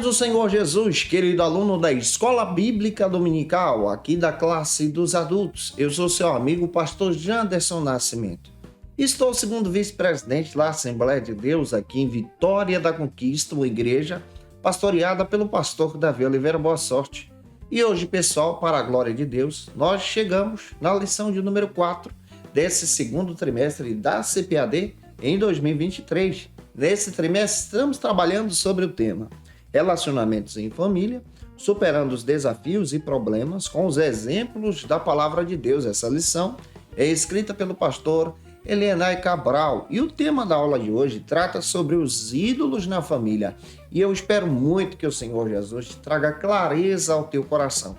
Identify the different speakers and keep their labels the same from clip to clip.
Speaker 1: do Senhor Jesus, querido aluno da Escola Bíblica Dominical, aqui da classe dos adultos. Eu sou seu amigo, pastor Janderson Nascimento. Estou segundo vice-presidente da Assembleia de Deus aqui em Vitória da Conquista, uma igreja pastoreada pelo pastor Davi Oliveira Boa Sorte. E hoje, pessoal, para a glória de Deus, nós chegamos na lição de número 4 desse segundo trimestre da CPAD em 2023. Nesse trimestre, estamos trabalhando sobre o tema Relacionamentos em Família, superando os desafios e problemas com os exemplos da Palavra de Deus. Essa lição é escrita pelo pastor Elienay Cabral e o tema da aula de hoje trata sobre os ídolos na família. E eu espero muito que o Senhor Jesus te traga clareza ao teu coração.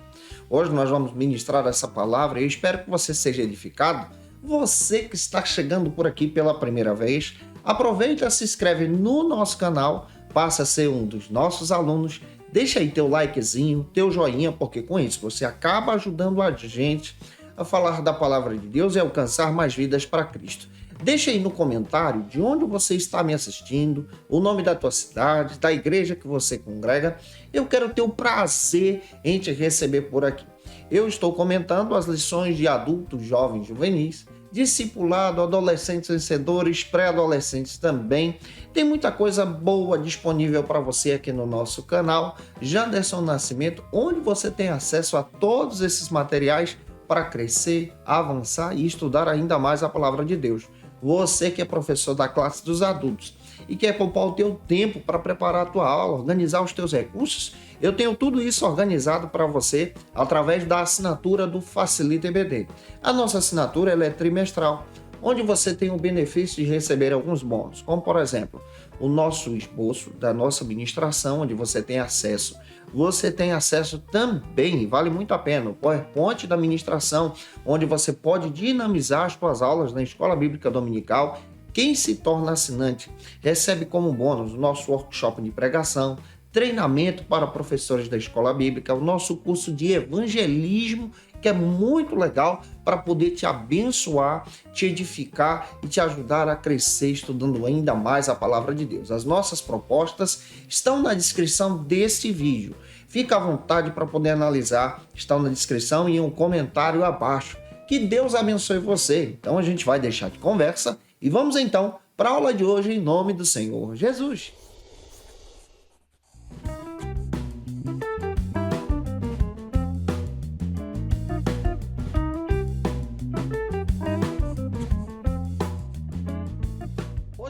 Speaker 1: Hoje nós vamos ministrar essa palavra e eu espero que você seja edificado. Você que está chegando por aqui pela primeira vez, aproveita e se inscreve no nosso canal, passa a ser um dos nossos alunos, deixa aí teu likezinho, teu joinha, porque com isso você acaba ajudando a gente a falar da palavra de Deus e alcançar mais vidas para Cristo. Deixa aí no comentário de onde você está me assistindo, o nome da tua cidade, da igreja que você congrega. Eu quero ter o prazer em te receber por aqui. Eu estou comentando as lições de adultos, jovens, juvenis, discipulado, adolescentes vencedores, pré-adolescentes também. Tem muita coisa boa disponível para você aqui no nosso canal, Janderson Nascimento, onde você tem acesso a todos esses materiais para crescer, avançar e estudar ainda mais a palavra de Deus. Você que é professor da classe dos adultos e quer poupar o teu tempo para preparar a tua aula, organizar os teus recursos, eu tenho tudo isso organizado para você através da assinatura do Facilita EBD. A nossa assinatura ela é trimestral, onde você tem o benefício de receber alguns bônus, como por exemplo, o nosso esboço da nossa ministração, onde você tem acesso. Você tem acesso também, vale muito a pena, o PowerPoint da ministração, onde você pode dinamizar as suas aulas na Escola Bíblica Dominical. Quem se torna assinante recebe como bônus o nosso workshop de pregação, treinamento para professores da Escola Bíblica, o nosso curso de evangelismo, que é muito legal para poder te abençoar, te edificar e te ajudar a crescer estudando ainda mais a palavra de Deus. As nossas propostas estão na descrição deste vídeo. Fica à vontade para poder analisar, estão na descrição e um comentário abaixo. Que Deus abençoe você. Então a gente vai deixar de conversa e vamos então para a aula de hoje em nome do Senhor Jesus.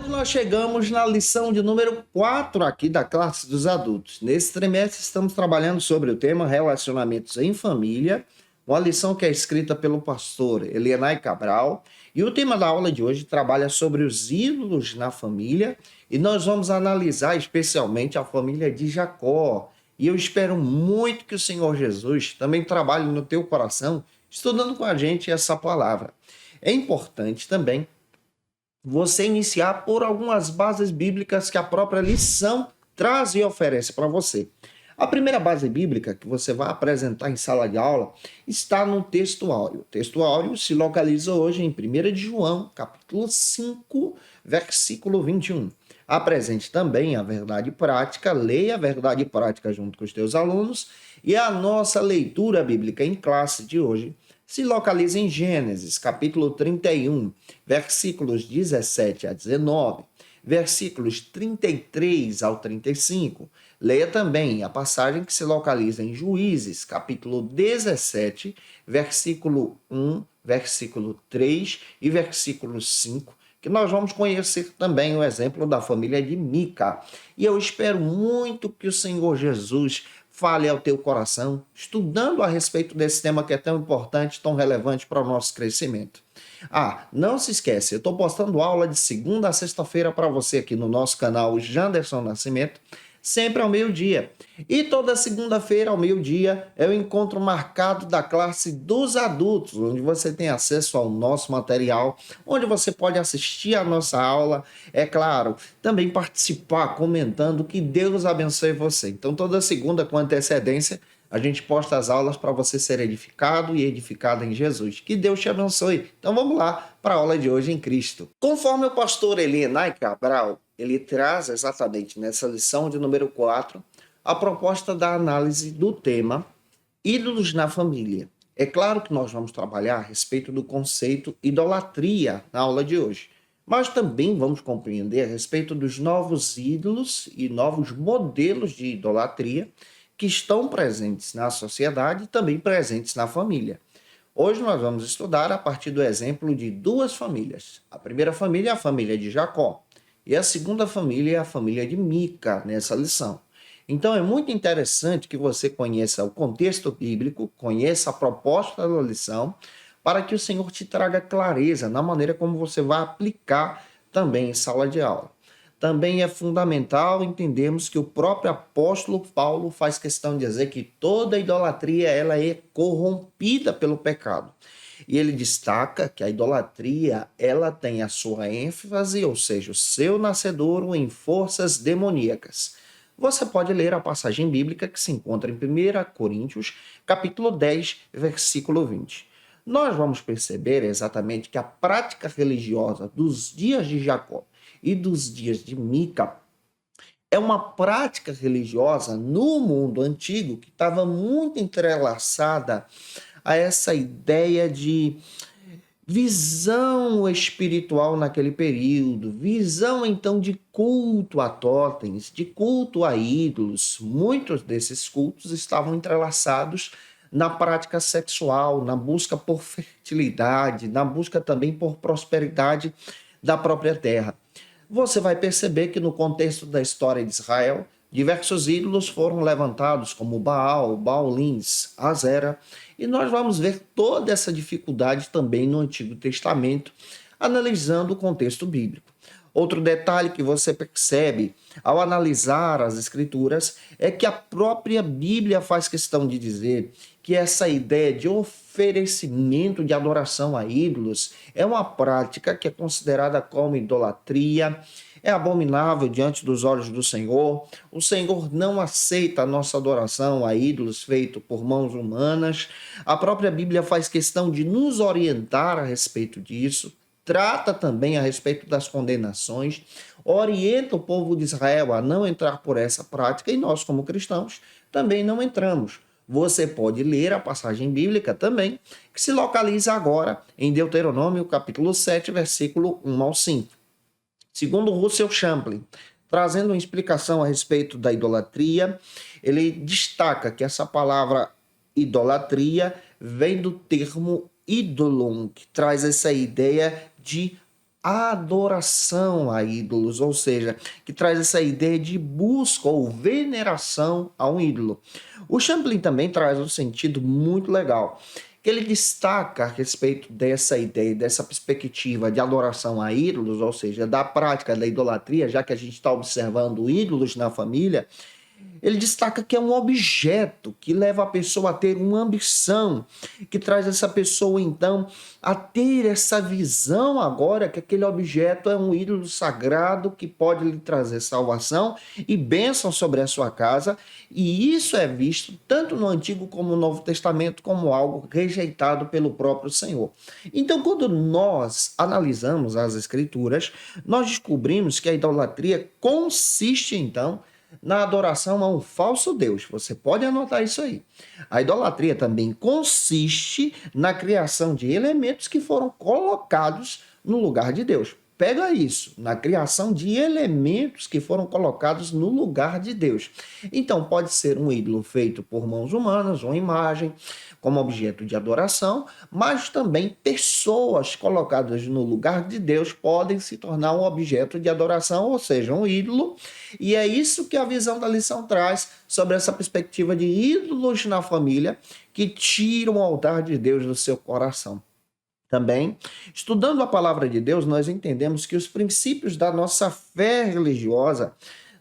Speaker 1: Nós chegamos na lição de número 4 aqui da classe dos adultos. Nesse trimestre estamos trabalhando sobre o tema Relacionamentos em Família, uma lição que é escrita pelo pastor Elienay Cabral, e o tema da aula de hoje trabalha sobre os ídolos na família, e nós vamos analisar especialmente a família de Jacó. E eu espero muito que o Senhor Jesus também trabalhe no teu coração, estudando com a gente essa palavra. É importante também você iniciar por algumas bases bíblicas que a própria lição traz e oferece para você. A primeira base bíblica que você vai apresentar em sala de aula está no texto áureo. O texto áureo se localiza hoje em 1 de João, capítulo 5, versículo 21. Apresente também a verdade prática, leia a verdade prática junto com os teus alunos, e a nossa leitura bíblica em classe de hoje se localiza em Gênesis, capítulo 31, versículos 17 a 19, versículos 33 ao 35. Leia também a passagem que se localiza em Juízes, capítulo 17, versículo 1, versículo 3 e versículo 5, que nós vamos conhecer também o exemplo da família de Mica. E eu espero muito que o Senhor Jesus fale ao teu coração, estudando a respeito desse tema que é tão importante, tão relevante para o nosso crescimento. Não se esquece, eu estou postando aula de segunda a sexta-feira para você aqui no nosso canal Janderson Nascimento, sempre ao meio-dia. E toda segunda-feira ao meio-dia é o encontro marcado da classe dos adultos, onde você tem acesso ao nosso material, onde você pode assistir a nossa aula, é claro, também participar comentando. Que Deus abençoe você. Então toda segunda com antecedência a gente posta as aulas para você ser edificado e edificada em Jesus. Que Deus te abençoe. Então vamos lá para a aula de hoje em Cristo. Conforme o pastor Elienay Cabral, ele traz exatamente nessa lição de número 4, a proposta da análise do tema ídolos na família. É claro que nós vamos trabalhar a respeito do conceito idolatria na aula de hoje, mas também vamos compreender a respeito dos novos ídolos e novos modelos de idolatria que estão presentes na sociedade e também presentes na família. Hoje nós vamos estudar a partir do exemplo de duas famílias. A primeira família é a família de Jacó e a segunda família é a família de Mica nessa lição. Então é muito interessante que você conheça o contexto bíblico, conheça a proposta da lição, para que o Senhor te traga clareza na maneira como você vai aplicar também em sala de aula. Também é fundamental entendermos que o próprio apóstolo Paulo faz questão de dizer que toda idolatria ela é corrompida pelo pecado. E ele destaca que a idolatria ela tem a sua ênfase, ou seja, o seu nascedouro em forças demoníacas. Você pode ler a passagem bíblica que se encontra em 1 Coríntios, capítulo 10, versículo 20. Nós vamos perceber exatamente que a prática religiosa dos dias de Jacó e dos dias de Mica é uma prática religiosa no mundo antigo que estava muito entrelaçada a essa ideia de visão espiritual naquele período, visão então de culto a totens, de culto a ídolos. Muitos desses cultos estavam entrelaçados na prática sexual, na busca por fertilidade, na busca também por prosperidade da própria terra. Você vai perceber que no contexto da história de Israel, diversos ídolos foram levantados, como Baal, Baalins, Azera, e nós vamos ver toda essa dificuldade também no Antigo Testamento, analisando o contexto bíblico. Outro detalhe que você percebe ao analisar as Escrituras é que a própria Bíblia faz questão de dizer que essa ideia de oferecimento de adoração a ídolos é uma prática que é considerada como idolatria, é abominável diante dos olhos do Senhor. O Senhor não aceita a nossa adoração a ídolos feitos por mãos humanas. A própria Bíblia faz questão de nos orientar a respeito disso. Trata também a respeito das condenações, orienta o povo de Israel a não entrar por essa prática e nós, como cristãos, também não entramos. Você pode ler a passagem bíblica também, que se localiza agora em Deuteronômio, capítulo 7, versículo 1 ao 5. Segundo Russell Champlin, trazendo uma explicação a respeito da idolatria, ele destaca que essa palavra idolatria vem do termo ídolon, que traz essa ideia de adoração a ídolos, ou seja, que traz essa ideia de busca ou veneração a um ídolo. O Champlin também traz um sentido muito legal, que ele destaca a respeito dessa ideia, dessa perspectiva de adoração a ídolos, ou seja, da prática da idolatria, já que a gente está observando ídolos na família. Ele destaca que é um objeto que leva a pessoa a ter uma ambição, que traz essa pessoa, então, a ter essa visão agora que aquele objeto é um ídolo sagrado que pode lhe trazer salvação e bênção sobre a sua casa. E isso é visto tanto no Antigo como no Novo Testamento como algo rejeitado pelo próprio Senhor. Então, quando nós analisamos as Escrituras, nós descobrimos que a idolatria consiste, então, na adoração a um falso Deus. Você pode anotar isso aí. A idolatria também consiste na criação de elementos que foram colocados no lugar de Deus. Pega isso, na criação de elementos que foram colocados no lugar de Deus. Então, pode ser um ídolo feito por mãos humanas, uma imagem, como objeto de adoração, mas também pessoas colocadas no lugar de Deus podem se tornar um objeto de adoração, ou seja, um ídolo. E é isso que a visão da lição traz sobre essa perspectiva de ídolos na família que tiram o altar de Deus do seu coração. Também, estudando a palavra de Deus, nós entendemos que os princípios da nossa fé religiosa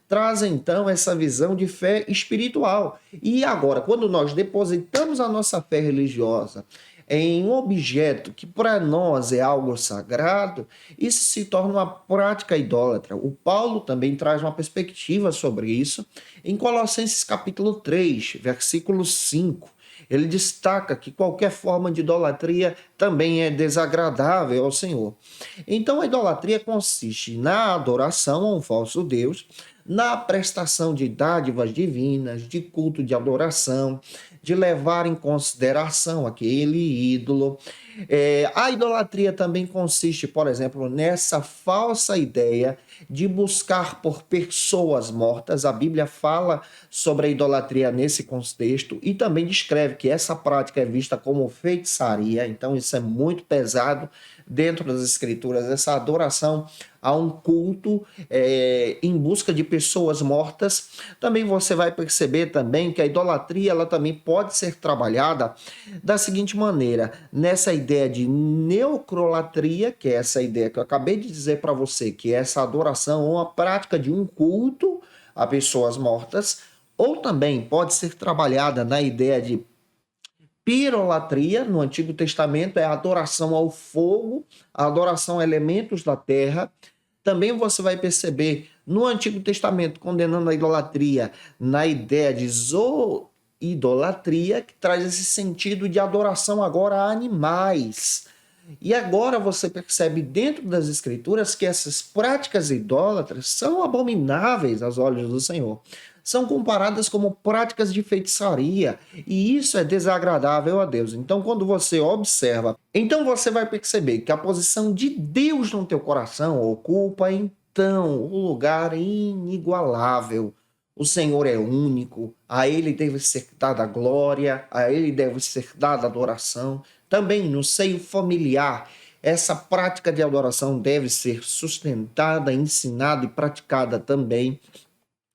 Speaker 1: trazem, então, essa visão de fé espiritual. E agora, quando nós depositamos a nossa fé religiosa em um objeto que para nós é algo sagrado, isso se torna uma prática idólatra. O Paulo também traz uma perspectiva sobre isso em Colossenses capítulo 3, versículo 5. Ele destaca que qualquer forma de idolatria também é desagradável ao Senhor. Então, a idolatria consiste na adoração a um falso Deus, na prestação de dádivas divinas, de culto de adoração, de levar em consideração aquele ídolo. A idolatria também consiste, por exemplo, nessa falsa ideia de buscar por pessoas mortas. A Bíblia fala sobre a idolatria nesse contexto e também descreve que essa prática é vista como feitiçaria, então isso é muito pesado dentro das Escrituras, essa adoração a um culto em busca de pessoas mortas. Também você vai perceber também que a idolatria ela também pode ser trabalhada da seguinte maneira, nessa ideia de neocrolatria, que é essa ideia que eu acabei de dizer para você, que é essa adoração ou a prática de um culto a pessoas mortas, ou também pode ser trabalhada na ideia de pirolatria. No Antigo Testamento é a adoração ao fogo, a adoração a elementos da terra. Também você vai perceber no Antigo Testamento condenando a idolatria na ideia de zooidolatria, que traz esse sentido de adoração agora a animais. E agora você percebe dentro das Escrituras que essas práticas idólatras são abomináveis aos olhos do Senhor. São comparadas como práticas de feitiçaria, e isso é desagradável a Deus. Então, quando você observa, então você vai perceber que a posição de Deus no teu coração ocupa então o lugar inigualável. O Senhor é único, a Ele deve ser dada a glória, a Ele deve ser dada a adoração. Também no seio familiar, essa prática de adoração deve ser sustentada, ensinada e praticada também.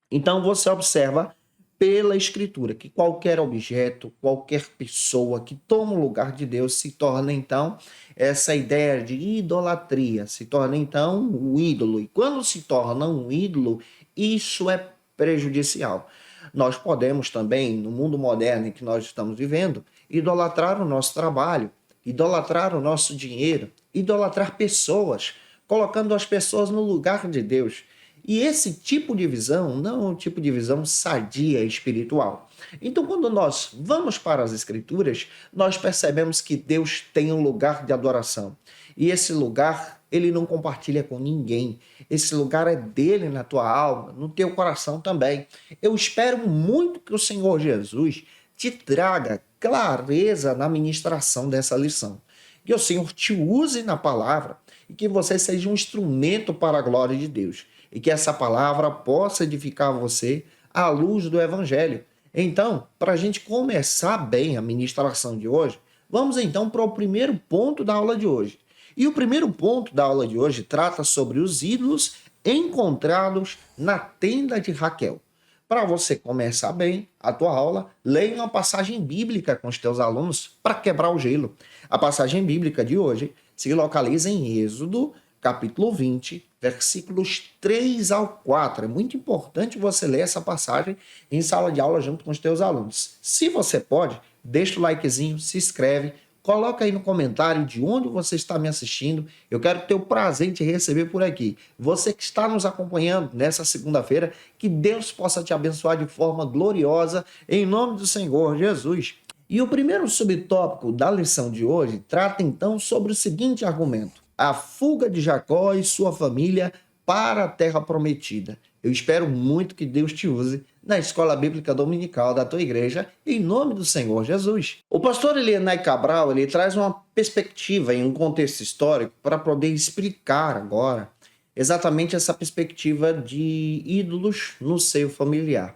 Speaker 1: Então você observa pela Escritura que qualquer objeto, qualquer pessoa que toma o lugar de Deus se torna então essa ideia de idolatria, se torna então um ídolo. E quando se torna um ídolo, isso é prejudicial. Nós podemos também, no mundo moderno em que nós estamos vivendo, idolatrar o nosso trabalho, idolatrar o nosso dinheiro, idolatrar pessoas, colocando as pessoas no lugar de Deus. E esse tipo de visão não é um tipo de visão sadia espiritual. Então, quando nós vamos para as Escrituras, nós percebemos que Deus tem um lugar de adoração. E esse lugar, ele não compartilha com ninguém. Esse lugar é dele na tua alma, no teu coração também. Eu espero muito que o Senhor Jesus te traga clareza na ministração dessa lição. Que o Senhor te use na palavra e que você seja um instrumento para a glória de Deus. E que essa palavra possa edificar você à luz do Evangelho. Então, para a gente começar bem a ministração de hoje, vamos então para o primeiro ponto da aula de hoje. E o primeiro ponto da aula de hoje trata sobre os ídolos encontrados na tenda de Raquel. Para você começar bem a tua aula, leia uma passagem bíblica com os teus alunos para quebrar o gelo. A passagem bíblica de hoje se localiza em Êxodo, capítulo 20, versículos 3 ao 4. É muito importante você ler essa passagem em sala de aula junto com os teus alunos. Se você pode, deixa o likezinho, se inscreve, coloca aí no comentário de onde você está me assistindo. Eu quero ter o prazer de te receber por aqui. Você que está nos acompanhando nessa segunda-feira, que Deus possa te abençoar de forma gloriosa, em nome do Senhor Jesus. E o primeiro subtópico da lição de hoje trata então sobre o seguinte argumento: a fuga de Jacó e sua família para a terra prometida. Eu espero muito que Deus te use na escola bíblica dominical da tua igreja, em nome do Senhor Jesus. O pastor Elianai Cabral, ele traz uma perspectiva em um contexto histórico para poder explicar agora exatamente essa perspectiva de ídolos no seio familiar.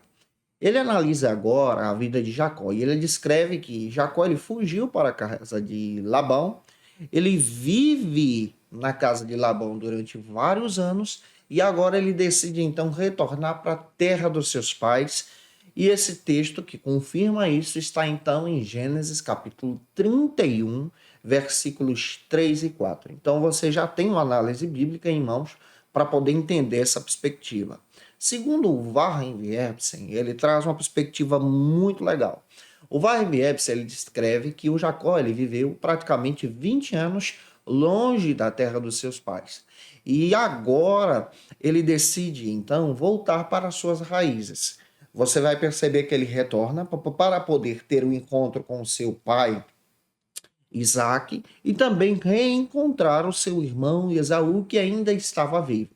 Speaker 1: Ele analisa agora a vida de Jacó e ele descreve que Jacó ele fugiu para a casa de Labão. Ele vive na casa de Labão durante vários anos e agora ele decide então retornar para a terra dos seus pais. E esse texto que confirma isso está então em Gênesis capítulo 31, versículos 3 e 4. Então você já tem uma análise bíblica em mãos para poder entender essa perspectiva. Segundo o Warren Wiersbe, ele traz uma perspectiva muito legal. O Warren Wiersbe, ele descreve que o Jacó ele viveu praticamente 20 anos longe da terra dos seus pais. E agora ele decide, então, voltar para suas raízes. Você vai perceber que ele retorna para poder ter um encontro com o seu pai, Isaac, e também reencontrar o seu irmão Esaú, que ainda estava vivo.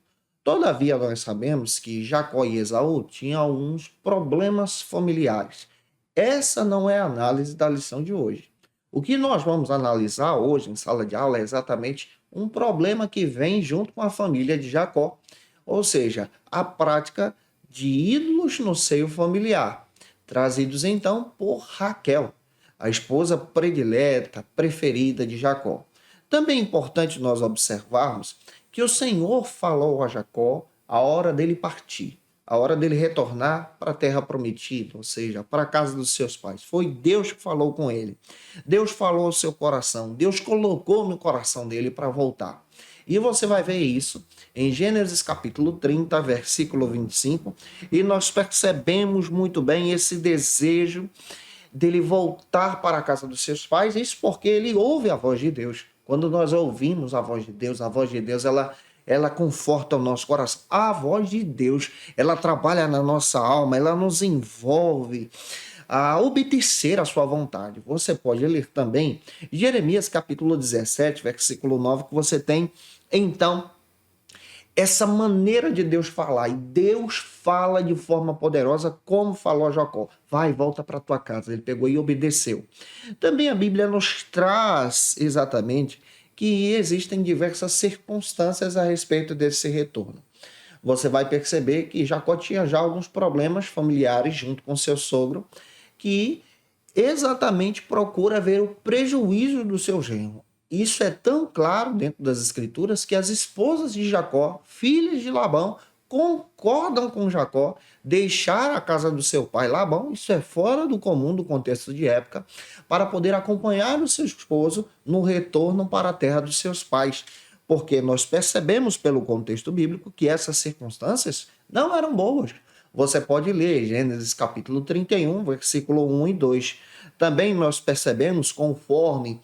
Speaker 1: Todavia, nós sabemos que Jacó e Esaú tinham alguns problemas familiares. Essa não é a análise da lição de hoje. O que nós vamos analisar hoje em sala de aula é exatamente um problema que vem junto com a família de Jacó, ou seja, a prática de ídolos no seio familiar, trazidos então por Raquel, a esposa predileta, preferida de Jacó. Também é importante nós observarmos que o Senhor falou a Jacó a hora dele partir, a hora dele retornar para a terra prometida, ou seja, para a casa dos seus pais. Foi Deus que falou com ele. Deus falou ao seu coração. Deus colocou no coração dele para voltar. E você vai ver isso em Gênesis capítulo 30, versículo 25, e nós percebemos muito bem esse desejo dele voltar para a casa dos seus pais, isso porque ele ouve a voz de Deus. Quando nós ouvimos a voz de Deus, ela conforta o nosso coração. A voz de Deus, ela trabalha na nossa alma, ela nos envolve a obedecer a sua vontade. Você pode ler também Jeremias capítulo 17, versículo 9, que você tem, então, essa maneira de Deus falar. E Deus fala de forma poderosa, como falou a Jacó. Vai, volta para tua casa. Ele pegou e obedeceu. Também a Bíblia nos traz exatamente que existem diversas circunstâncias a respeito desse retorno. Você vai perceber que Jacó tinha já alguns problemas familiares junto com seu sogro, que exatamente procura ver o prejuízo do seu genro. Isso é tão claro dentro das Escrituras que as esposas de Jacó, filhas de Labão, concordam com Jacó deixar a casa do seu pai Labão, isso é fora do comum do contexto de época, para poder acompanhar o seu esposo no retorno para a terra dos seus pais. Porque nós percebemos pelo contexto bíblico que essas circunstâncias não eram boas. Você pode ler Gênesis capítulo 31, versículo 1 e 2. Também nós percebemos, conforme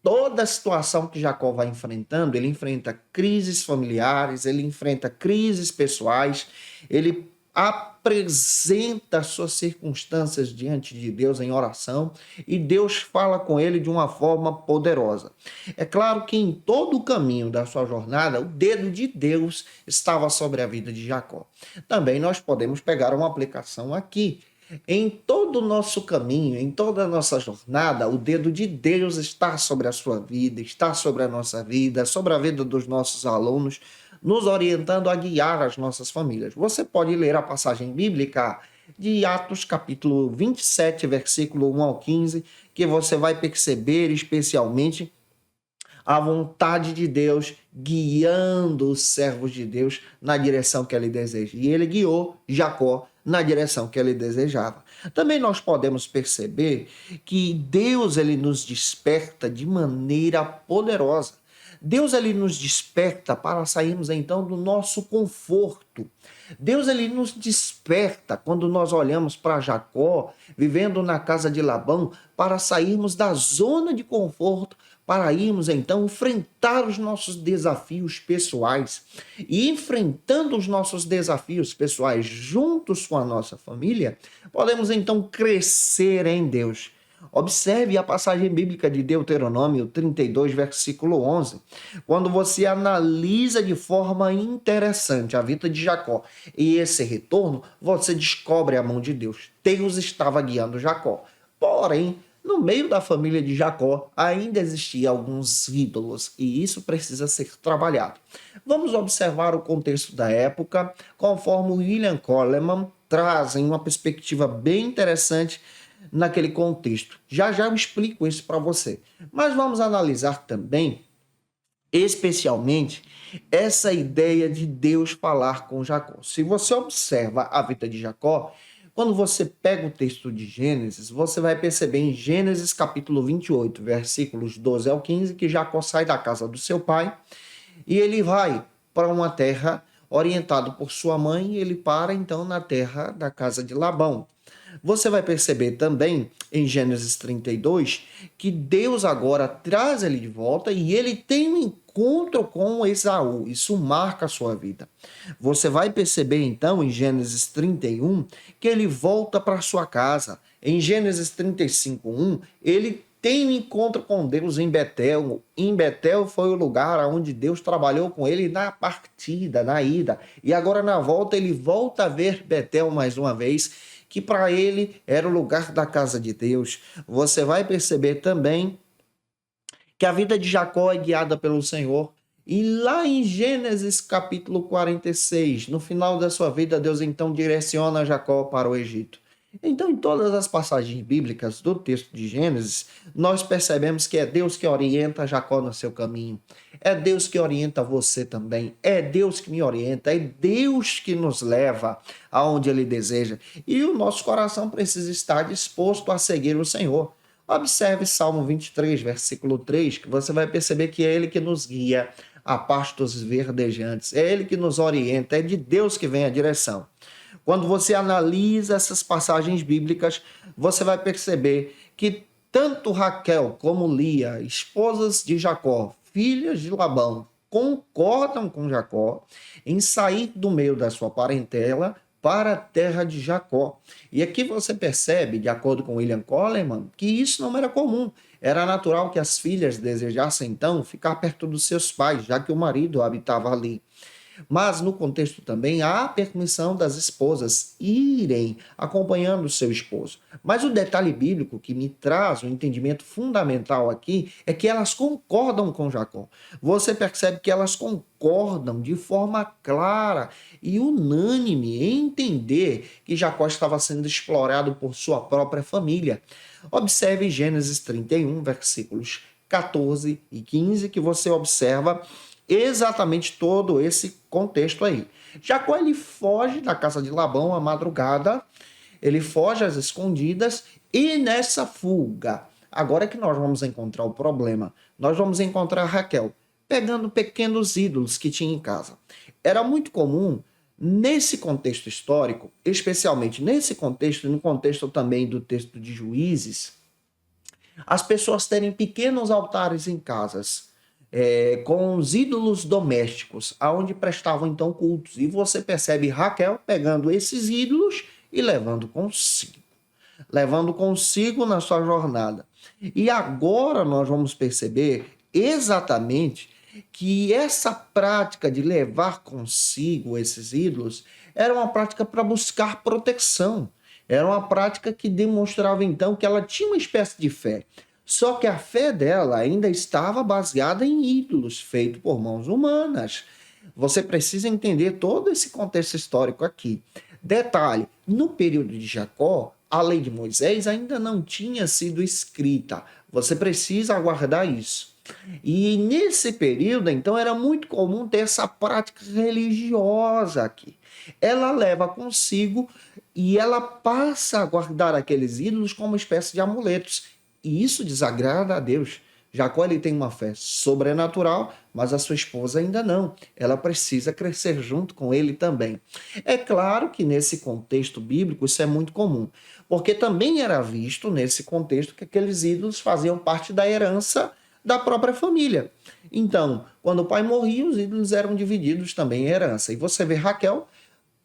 Speaker 1: toda a situação que Jacó vai enfrentando, ele enfrenta crises familiares, ele enfrenta crises pessoais, ele apresenta suas circunstâncias diante de Deus em oração e Deus fala com ele de uma forma poderosa. É claro que em todo o caminho da sua jornada, o dedo de Deus estava sobre a vida de Jacó. Também nós podemos pegar uma aplicação aqui. Em todo o nosso caminho, em toda a nossa jornada, o dedo de Deus está sobre a sua vida, está sobre a nossa vida, sobre a vida dos nossos alunos, nos orientando a guiar as nossas famílias. Você pode ler a passagem bíblica de Atos, capítulo 27, versículo 1 ao 15, que você vai perceber especialmente a vontade de Deus guiando os servos de Deus na direção que ele deseja. E ele guiou Jacó na direção que ele desejava. Também nós podemos perceber que Deus ele nos desperta de maneira poderosa. Deus ele nos desperta para sairmos então do nosso conforto. Deus ele nos desperta quando nós olhamos para Jacó, vivendo na casa de Labão, para sairmos da zona de conforto, para irmos então enfrentar os nossos desafios pessoais. E enfrentando os nossos desafios pessoais juntos com a nossa família, podemos então crescer em Deus. Observe a passagem bíblica de Deuteronômio 32, versículo 11. Quando você analisa de forma interessante a vida de Jacó e esse retorno, você descobre a mão de Deus. Deus estava guiando Jacó. Porém, no meio da família de Jacó, ainda existiam alguns ídolos e isso precisa ser trabalhado. Vamos observar o contexto da época, conforme William Coleman traz em uma perspectiva bem interessante naquele contexto. Já já eu explico isso para você. Mas vamos analisar também, especialmente, essa ideia de Deus falar com Jacó. Se você observa a vida de Jacó, quando você pega o texto de Gênesis, você vai perceber em Gênesis capítulo 28, versículos 12 ao 15, que Jacó sai da casa do seu pai e ele vai para uma terra orientado por sua mãe e ele para então na terra da casa de Labão. Você vai perceber também em Gênesis 32 que Deus agora traz ele de volta e ele tem um encontro com Esaú. Isso marca a sua vida. Você vai perceber então em Gênesis 31 que ele volta para sua casa. Em Gênesis 35:1, ele tem um encontro com Deus em Betel. Em Betel foi o lugar onde Deus trabalhou com ele na partida, na ida. E agora na volta ele volta a ver Betel mais uma vez, que para ele era o lugar da casa de Deus. Você vai perceber também que a vida de Jacó é guiada pelo Senhor. E lá em Gênesis capítulo 46, no final da sua vida, Deus então direciona Jacó para o Egito. Então, em todas as passagens bíblicas do texto de Gênesis, nós percebemos que é Deus que orienta Jacó no seu caminho. É Deus que orienta você também. É Deus que me orienta. É Deus que nos leva aonde Ele deseja. E o nosso coração precisa estar disposto a seguir o Senhor. Observe Salmo 23, versículo 3, que você vai perceber que é Ele que nos guia a pastos verdejantes. É Ele que nos orienta. É de Deus que vem a direção. Quando você analisa essas passagens bíblicas, você vai perceber que tanto Raquel como Lia, esposas de Jacó, filhas de Labão, concordam com Jacó em sair do meio da sua parentela para a terra de Jacó. E aqui você percebe, de acordo com William Coleman, que isso não era comum. Era natural que as filhas desejassem, então, ficar perto dos seus pais, já que o marido habitava ali. Mas no contexto também há a permissão das esposas irem acompanhando o seu esposo. Mas o detalhe bíblico que me traz um entendimento fundamental aqui é que elas concordam com Jacó. Você percebe que elas concordam de forma clara e unânime em entender que Jacó estava sendo explorado por sua própria família. Observe Gênesis 31, versículos 14 e 15, que você observa exatamente todo esse contexto aí. Jacó ele foge da casa de Labão à madrugada, ele foge às escondidas e nessa fuga, agora é que nós vamos encontrar o problema. Nós vamos encontrar Raquel pegando pequenos ídolos que tinha em casa. Era muito comum nesse contexto histórico, especialmente nesse contexto e no contexto também do texto de Juízes, as pessoas terem pequenos altares em casas com os ídolos domésticos, aonde prestavam então cultos. E você percebe Raquel pegando esses ídolos e levando consigo na sua jornada. E agora nós vamos perceber exatamente que essa prática de levar consigo esses ídolos era uma prática para buscar proteção. Era uma prática que demonstrava então que ela tinha uma espécie de fé. Só que a fé dela ainda estava baseada em ídolos feitos por mãos humanas. Você precisa entender todo esse contexto histórico aqui. Detalhe, no período de Jacó, a lei de Moisés ainda não tinha sido escrita. Você precisa aguardar isso. E nesse período, então, era muito comum ter essa prática religiosa aqui. Ela leva consigo e ela passa a guardar aqueles ídolos como uma espécie de amuletos. E isso desagrada a Deus. Jacó ele tem uma fé sobrenatural, mas a sua esposa ainda não. Ela precisa crescer junto com ele também. É claro que nesse contexto bíblico isso é muito comum, porque também era visto nesse contexto que aqueles ídolos faziam parte da herança da própria família. Então, quando o pai morria, os ídolos eram divididos também em herança. E você vê Raquel,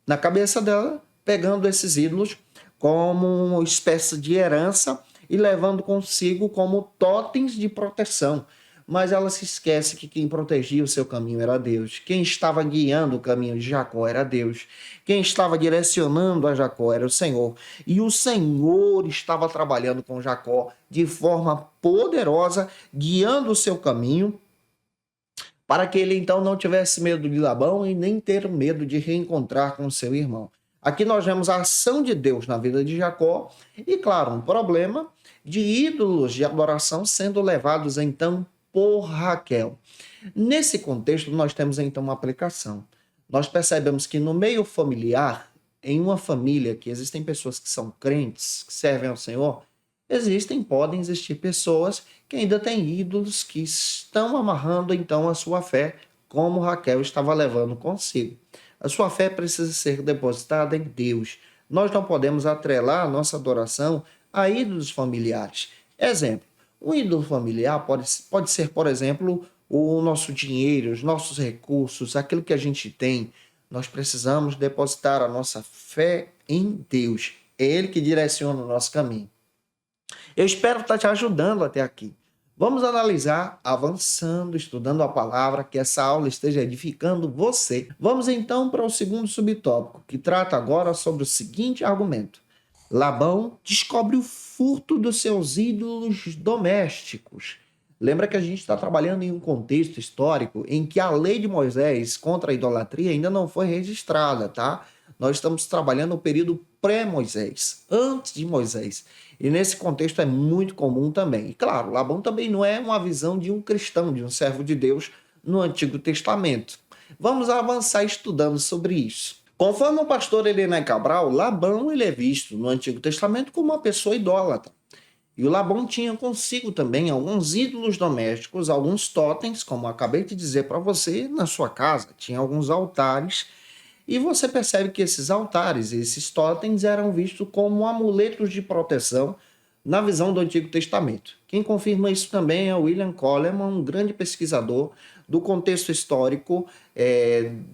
Speaker 1: na cabeça dela, pegando esses ídolos como uma espécie de herança e levando consigo como totens de proteção. Mas ela se esquece que quem protegia o seu caminho era Deus. Quem estava guiando o caminho de Jacó era Deus. Quem estava direcionando a Jacó era o Senhor. E o Senhor estava trabalhando com Jacó de forma poderosa, guiando o seu caminho, para que ele então não tivesse medo de Labão e nem ter medo de reencontrar com seu irmão. Aqui nós vemos a ação de Deus na vida de Jacó e, claro, um problema de ídolos de adoração sendo levados então por Raquel. Nesse contexto, nós temos então uma aplicação. Nós percebemos que no meio familiar, em uma família que existem pessoas que são crentes, que servem ao Senhor, podem existir pessoas que ainda têm ídolos que estão amarrando então a sua fé, como Raquel estava levando consigo. A sua fé precisa ser depositada em Deus. Nós não podemos atrelar a nossa adoração a ídolos familiares. Exemplo, um ídolo familiar pode ser, por exemplo, o nosso dinheiro, os nossos recursos, aquilo que a gente tem. Nós precisamos depositar a nossa fé em Deus. É Ele que direciona o nosso caminho. Eu espero estar te ajudando até aqui. Vamos analisar, avançando, estudando a palavra, que essa aula esteja edificando você. Vamos então para o segundo subtópico, que trata agora sobre o seguinte argumento. Labão descobre o furto dos seus ídolos domésticos. Lembra que a gente está trabalhando em um contexto histórico em que a lei de Moisés contra a idolatria ainda não foi registrada, tá? Nós estamos trabalhando no período pré-Moisés, antes de Moisés. E nesse contexto é muito comum também. E claro, Labão também não é uma visão de um cristão, de um servo de Deus no Antigo Testamento. Vamos avançar estudando sobre isso. Conforme o pastor Elenay Cabral, Labão ele é visto no Antigo Testamento como uma pessoa idólatra. E o Labão tinha consigo também alguns ídolos domésticos, alguns totens, como eu acabei de dizer para você, na sua casa. Tinha alguns altares. E você percebe que esses altares, esses totens, eram vistos como amuletos de proteção na visão do Antigo Testamento. Quem confirma isso também é William Coleman, um grande pesquisador do contexto histórico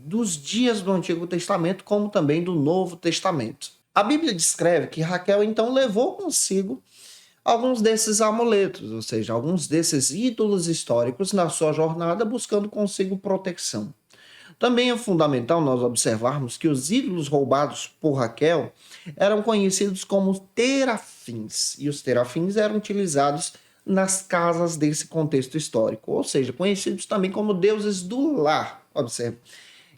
Speaker 1: dos dias do Antigo Testamento, como também do Novo Testamento. A Bíblia descreve que Raquel então levou consigo alguns desses amuletos, ou seja, alguns desses ídolos históricos na sua jornada, buscando consigo proteção. Também é fundamental nós observarmos que os ídolos roubados por Raquel eram conhecidos como terafins, e os terafins eram utilizados nas casas desse contexto histórico, ou seja, conhecidos também como deuses do lar. Observe,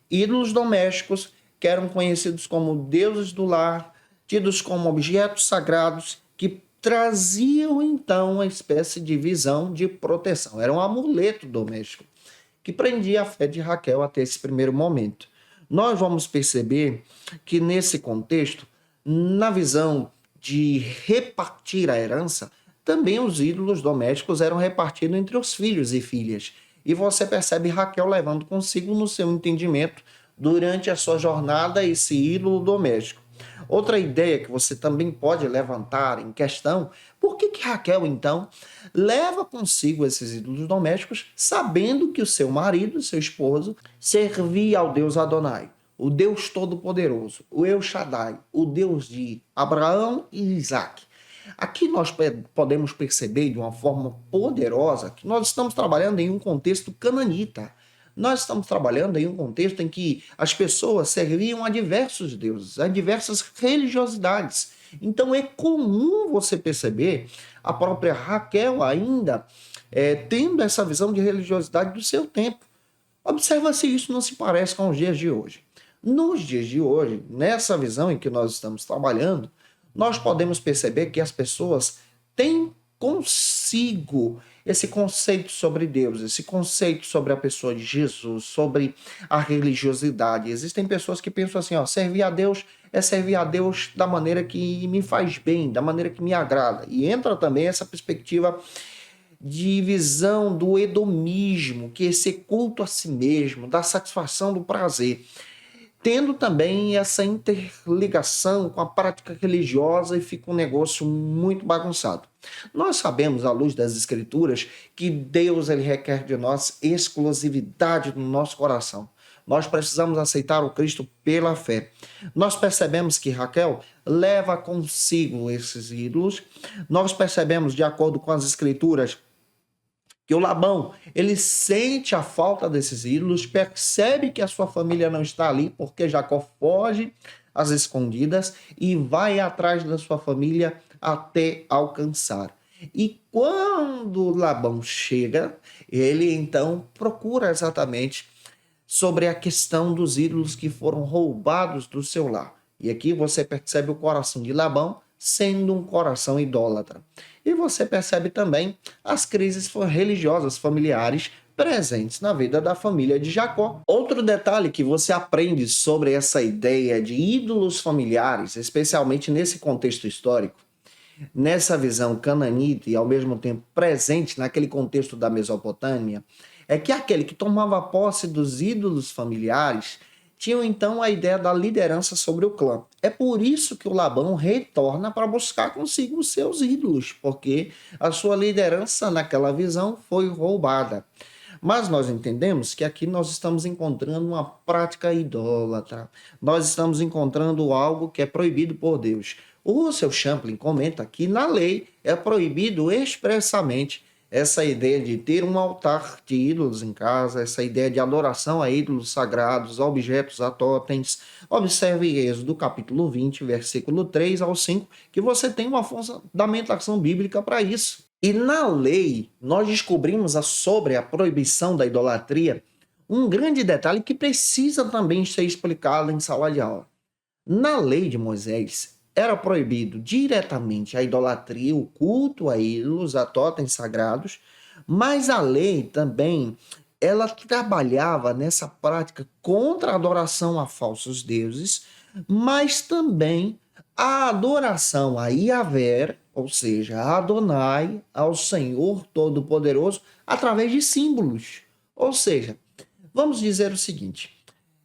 Speaker 1: ídolos domésticos que eram conhecidos como deuses do lar, tidos como objetos sagrados que traziam então uma espécie de visão de proteção. Era um amuleto doméstico que prendia a fé de Raquel até esse primeiro momento. Nós vamos perceber que nesse contexto, na visão de repartir a herança, também os ídolos domésticos eram repartidos entre os filhos e filhas. E você percebe Raquel levando consigo no seu entendimento, durante a sua jornada, esse ídolo doméstico. Outra ideia que você também pode levantar em questão, por que Raquel, então, leva consigo esses ídolos domésticos, sabendo que o seu marido, seu esposo, servia ao Deus Adonai, o Deus Todo-Poderoso, o El Shaddai, o Deus de Abraão e Isaac. Aqui nós podemos perceber de uma forma poderosa que nós estamos trabalhando em um contexto cananita. Nós estamos trabalhando em um contexto em que as pessoas serviam a diversos deuses, a diversas religiosidades. Então é comum você perceber a própria Raquel ainda tendo essa visão de religiosidade do seu tempo. Observa se isso não se parece com os dias de hoje. Nos dias de hoje, nessa visão em que nós estamos trabalhando, nós podemos perceber que as pessoas têm consigo esse conceito sobre Deus, esse conceito sobre a pessoa de Jesus, sobre a religiosidade. Existem pessoas que pensam assim, servir a Deus é servir a Deus da maneira que me faz bem, da maneira que me agrada. E entra também essa perspectiva de visão do hedonismo, que é esse culto a si mesmo, da satisfação do prazer, tendo também essa interligação com a prática religiosa, e fica um negócio muito bagunçado. Nós sabemos, à luz das Escrituras, que Deus ele requer de nós exclusividade no nosso coração. Nós precisamos aceitar o Cristo pela fé. Nós percebemos que Raquel leva consigo esses ídolos. Nós percebemos, de acordo com as Escrituras, que o Labão, ele sente a falta desses ídolos, percebe que a sua família não está ali, porque Jacó foge às escondidas e vai atrás da sua família até alcançar. E quando Labão chega, ele então procura exatamente sobre a questão dos ídolos que foram roubados do seu lar. E aqui você percebe o coração de Labão sendo um coração idólatra. E você percebe também as crises religiosas familiares presentes na vida da família de Jacó. Outro detalhe que você aprende sobre essa ideia de ídolos familiares, especialmente nesse contexto histórico, nessa visão cananita e ao mesmo tempo presente naquele contexto da Mesopotâmia, é que aquele que tomava posse dos ídolos familiares tinham então a ideia da liderança sobre o clã. É por isso que o Labão retorna para buscar consigo os seus ídolos, porque a sua liderança naquela visão foi roubada. Mas nós entendemos que aqui nós estamos encontrando uma prática idólatra. Nós estamos encontrando algo que é proibido por Deus. O seu Champlin comenta que na lei é proibido expressamente essa ideia de ter um altar de ídolos em casa, essa ideia de adoração a ídolos sagrados, a objetos, a totens. Observe Êxodo capítulo 20, versículo 3 ao 5, que você tem uma fundamentação bíblica para isso. E na lei, nós descobrimos sobre a proibição da idolatria um grande detalhe que precisa também ser explicado em sala de aula. Na lei de Moisés, era proibido diretamente a idolatria, o culto a ídolos, a totens sagrados, mas a lei também, ela trabalhava nessa prática contra a adoração a falsos deuses, mas também a adoração a Yahvé, ou seja, a Adonai, ao Senhor Todo-Poderoso, através de símbolos. Ou seja, vamos dizer o seguinte,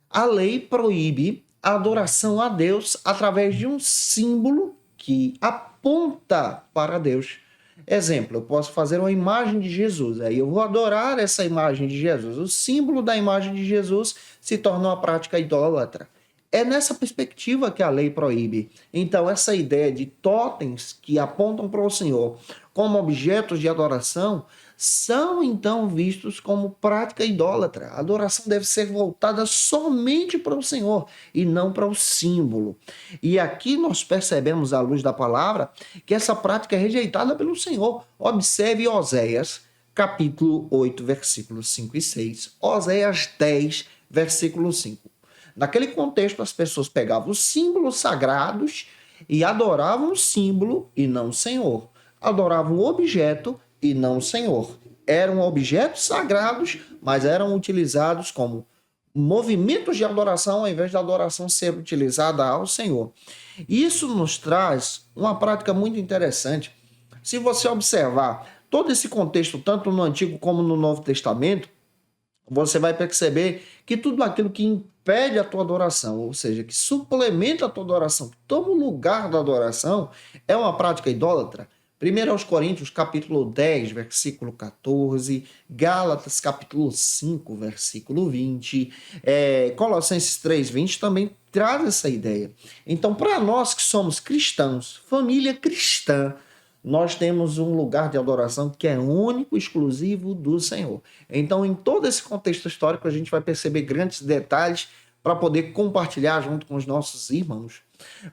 Speaker 1: a lei proíbe a adoração a Deus através de um símbolo que aponta para Deus. Exemplo, eu posso fazer uma imagem de Jesus, aí eu vou adorar essa imagem de Jesus. O símbolo da imagem de Jesus se torna uma prática idólatra. É nessa perspectiva que a lei proíbe. Então, essa ideia de totens que apontam para o Senhor como objetos de adoração são então vistos como prática idólatra. A adoração deve ser voltada somente para o Senhor e não para o símbolo. E aqui nós percebemos, à luz da palavra, que essa prática é rejeitada pelo Senhor. Observe Oséias, capítulo 8, versículos 5 e 6. Oséias 10, versículo 5. Naquele contexto, as pessoas pegavam os símbolos sagrados e adoravam o símbolo e não o Senhor. Adoravam o objeto e não o Senhor. Eram objetos sagrados, mas eram utilizados como movimentos de adoração, ao invés da adoração ser utilizada ao Senhor. Isso nos traz uma prática muito interessante. Se você observar todo esse contexto, tanto no Antigo como no Novo Testamento, você vai perceber que tudo aquilo que impede a tua adoração, ou seja, que suplementa a tua adoração, que toma o lugar da adoração, é uma prática idólatra. 1 aos Coríntios, capítulo 10, versículo 14, Gálatas, capítulo 5, versículo 20, Colossenses 3, 20 também traz essa ideia. Então, para nós que somos cristãos, família cristã, nós temos um lugar de adoração que é único, exclusivo do Senhor. Então, em todo esse contexto histórico, a gente vai perceber grandes detalhes para poder compartilhar junto com os nossos irmãos.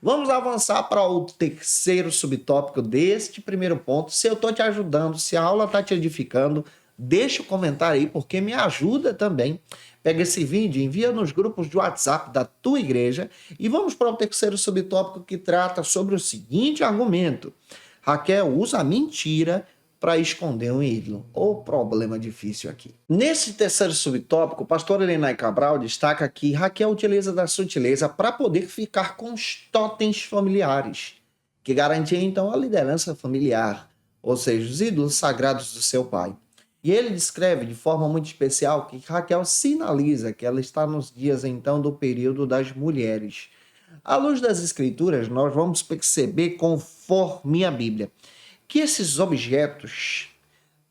Speaker 1: Vamos avançar para o terceiro subtópico deste primeiro ponto. Se eu estou te ajudando, se a aula está te edificando, deixa o comentário aí, porque me ajuda também. Pega esse vídeo, envia nos grupos de WhatsApp da tua igreja e vamos para o terceiro subtópico que trata sobre o seguinte argumento. Raquel usa a mentira para esconder um ídolo. Ô, problema difícil aqui. Nesse terceiro subtópico, o pastor Elenay Cabral destaca que Raquel utiliza da sutileza para poder ficar com os totens familiares, que garantia então a liderança familiar, ou seja, os ídolos sagrados do seu pai. E ele descreve de forma muito especial que Raquel sinaliza que ela está nos dias então do período das mulheres. À luz das escrituras, nós vamos perceber, conforme a Bíblia, que esses objetos,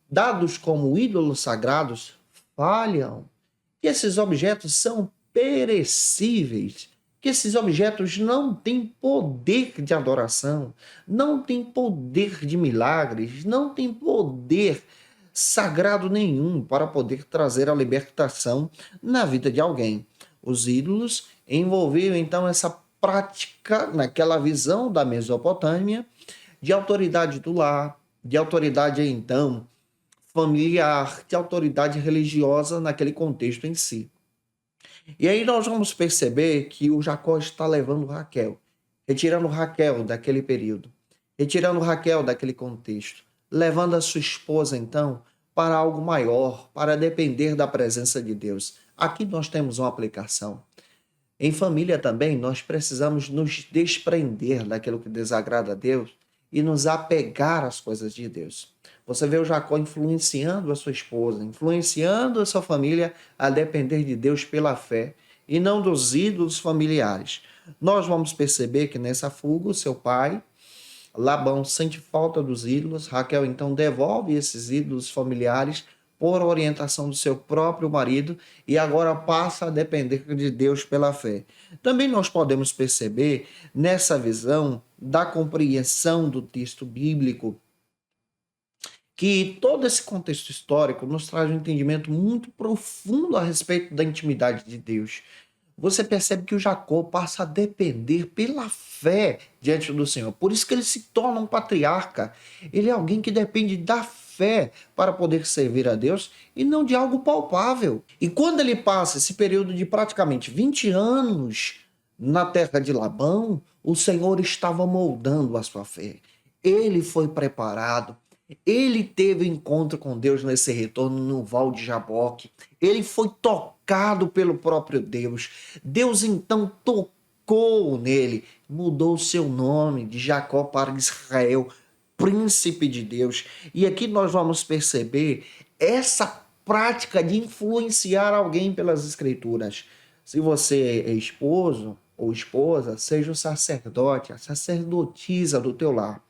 Speaker 1: dados como ídolos sagrados, falham, que esses objetos são perecíveis, que esses objetos não têm poder de adoração, não têm poder de milagres, não têm poder sagrado nenhum para poder trazer a libertação na vida de alguém. Os ídolos envolviam então essa prática, naquela visão da Mesopotâmia, de autoridade do lar, de autoridade então familiar, de autoridade religiosa naquele contexto em si. E aí nós vamos perceber que o Jacó está levando Raquel, retirando Raquel daquele período, retirando Raquel daquele contexto, levando a sua esposa então para algo maior, para depender da presença de Deus. Aqui nós temos uma aplicação. Em família também nós precisamos nos desprender daquilo que desagrada a Deus e nos apegar às coisas de Deus. Você vê o Jacó influenciando a sua esposa, influenciando a sua família a depender de Deus pela fé e não dos ídolos familiares. Nós vamos perceber que nessa fuga, o seu pai, Labão, sente falta dos ídolos. Raquel então devolve esses ídolos familiares por orientação do seu próprio marido e agora passa a depender de Deus pela fé. Também nós podemos perceber nessa visão da compreensão do texto bíblico que todo esse contexto histórico nos traz um entendimento muito profundo a respeito da intimidade de Deus. Você percebe que o Jacó passa a depender pela fé diante do Senhor. Por isso que ele se torna um patriarca. Ele é alguém que depende da fé para poder servir a Deus e não de algo palpável. E quando ele passa esse período de praticamente 20 anos na terra de Labão, o Senhor estava moldando a sua fé. Ele foi preparado. Ele teve encontro com Deus nesse retorno no Val de Jaboque. Ele foi tocado pelo próprio Deus. Deus então tocou nele, mudou seu nome de Jacó para Israel, príncipe de Deus. E aqui nós vamos perceber essa prática de influenciar alguém pelas escrituras. Se você é esposo ou esposa, seja o sacerdote, a sacerdotisa do teu lar.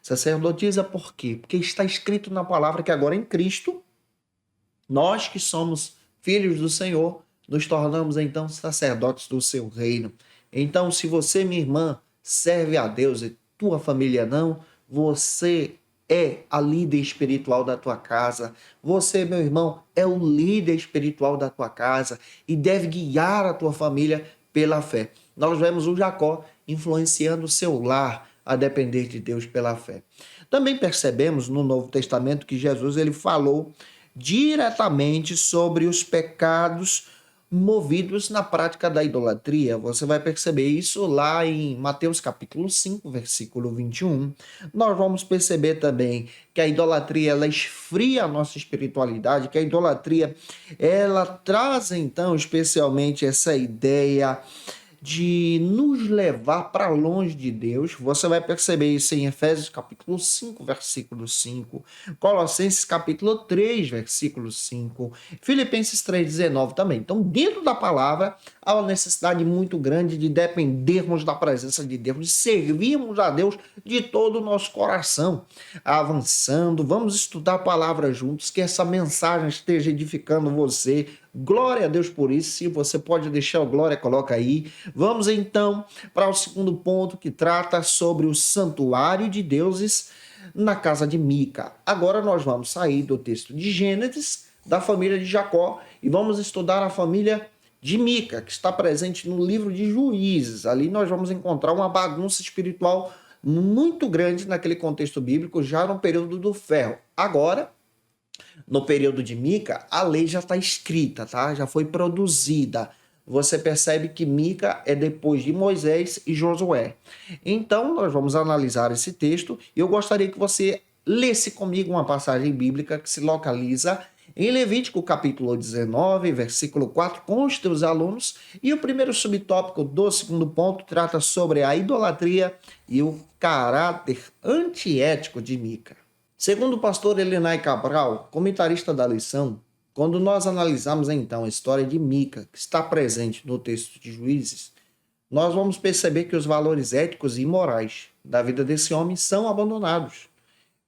Speaker 1: Sacerdotisa por quê? Porque está escrito na palavra que agora em Cristo, nós que somos filhos do Senhor, nos tornamos então sacerdotes do seu reino. Então, se você, minha irmã, serve a Deus e tua família não, você é a líder espiritual da tua casa. Você, meu irmão, é o líder espiritual da tua casa e deve guiar a tua família pela fé. Nós vemos o Jacó influenciando o seu lar a depender de Deus pela fé. Também percebemos no Novo Testamento que Jesus ele falou diretamente sobre os pecados movidos na prática da idolatria. Você vai perceber isso lá em Mateus capítulo 5, versículo 21. Nós vamos perceber também que a idolatria ela esfria a nossa espiritualidade, que a idolatria ela traz então especialmente essa ideia de nos levar para longe de Deus. Você vai perceber isso em Efésios capítulo 5, versículo 5, Colossenses capítulo 3, versículo 5, Filipenses 3,19 também. Então, dentro da palavra, há uma necessidade muito grande de dependermos da presença de Deus, de servirmos a Deus de todo o nosso coração. Avançando, vamos estudar a palavra juntos, que essa mensagem esteja edificando você. Glória a Deus por isso. Se você pode deixar o glória, coloca aí. Vamos então para o segundo ponto que trata sobre o santuário de deuses na casa de Mica. Agora nós vamos sair do texto de Gênesis, da família de Jacó, e vamos estudar a família de Mica, que está presente no livro de Juízes. Ali nós vamos encontrar uma bagunça espiritual muito grande naquele contexto bíblico, já no período do ferro. Agora, no período de Mica, a lei já está escrita, tá? Já foi produzida. Você percebe que Mica é depois de Moisés e Josué. Então, nós vamos analisar esse texto e eu gostaria que você lesse comigo uma passagem bíblica que se localiza em Levítico capítulo 19, versículo 4, com os teus alunos. E o primeiro subtópico do segundo ponto trata sobre a idolatria e o caráter antiético de Mica. Segundo o pastor Elenay Cabral, comentarista da lição, quando nós analisamos então a história de Mica, que está presente no texto de Juízes, nós vamos perceber que os valores éticos e morais da vida desse homem são abandonados.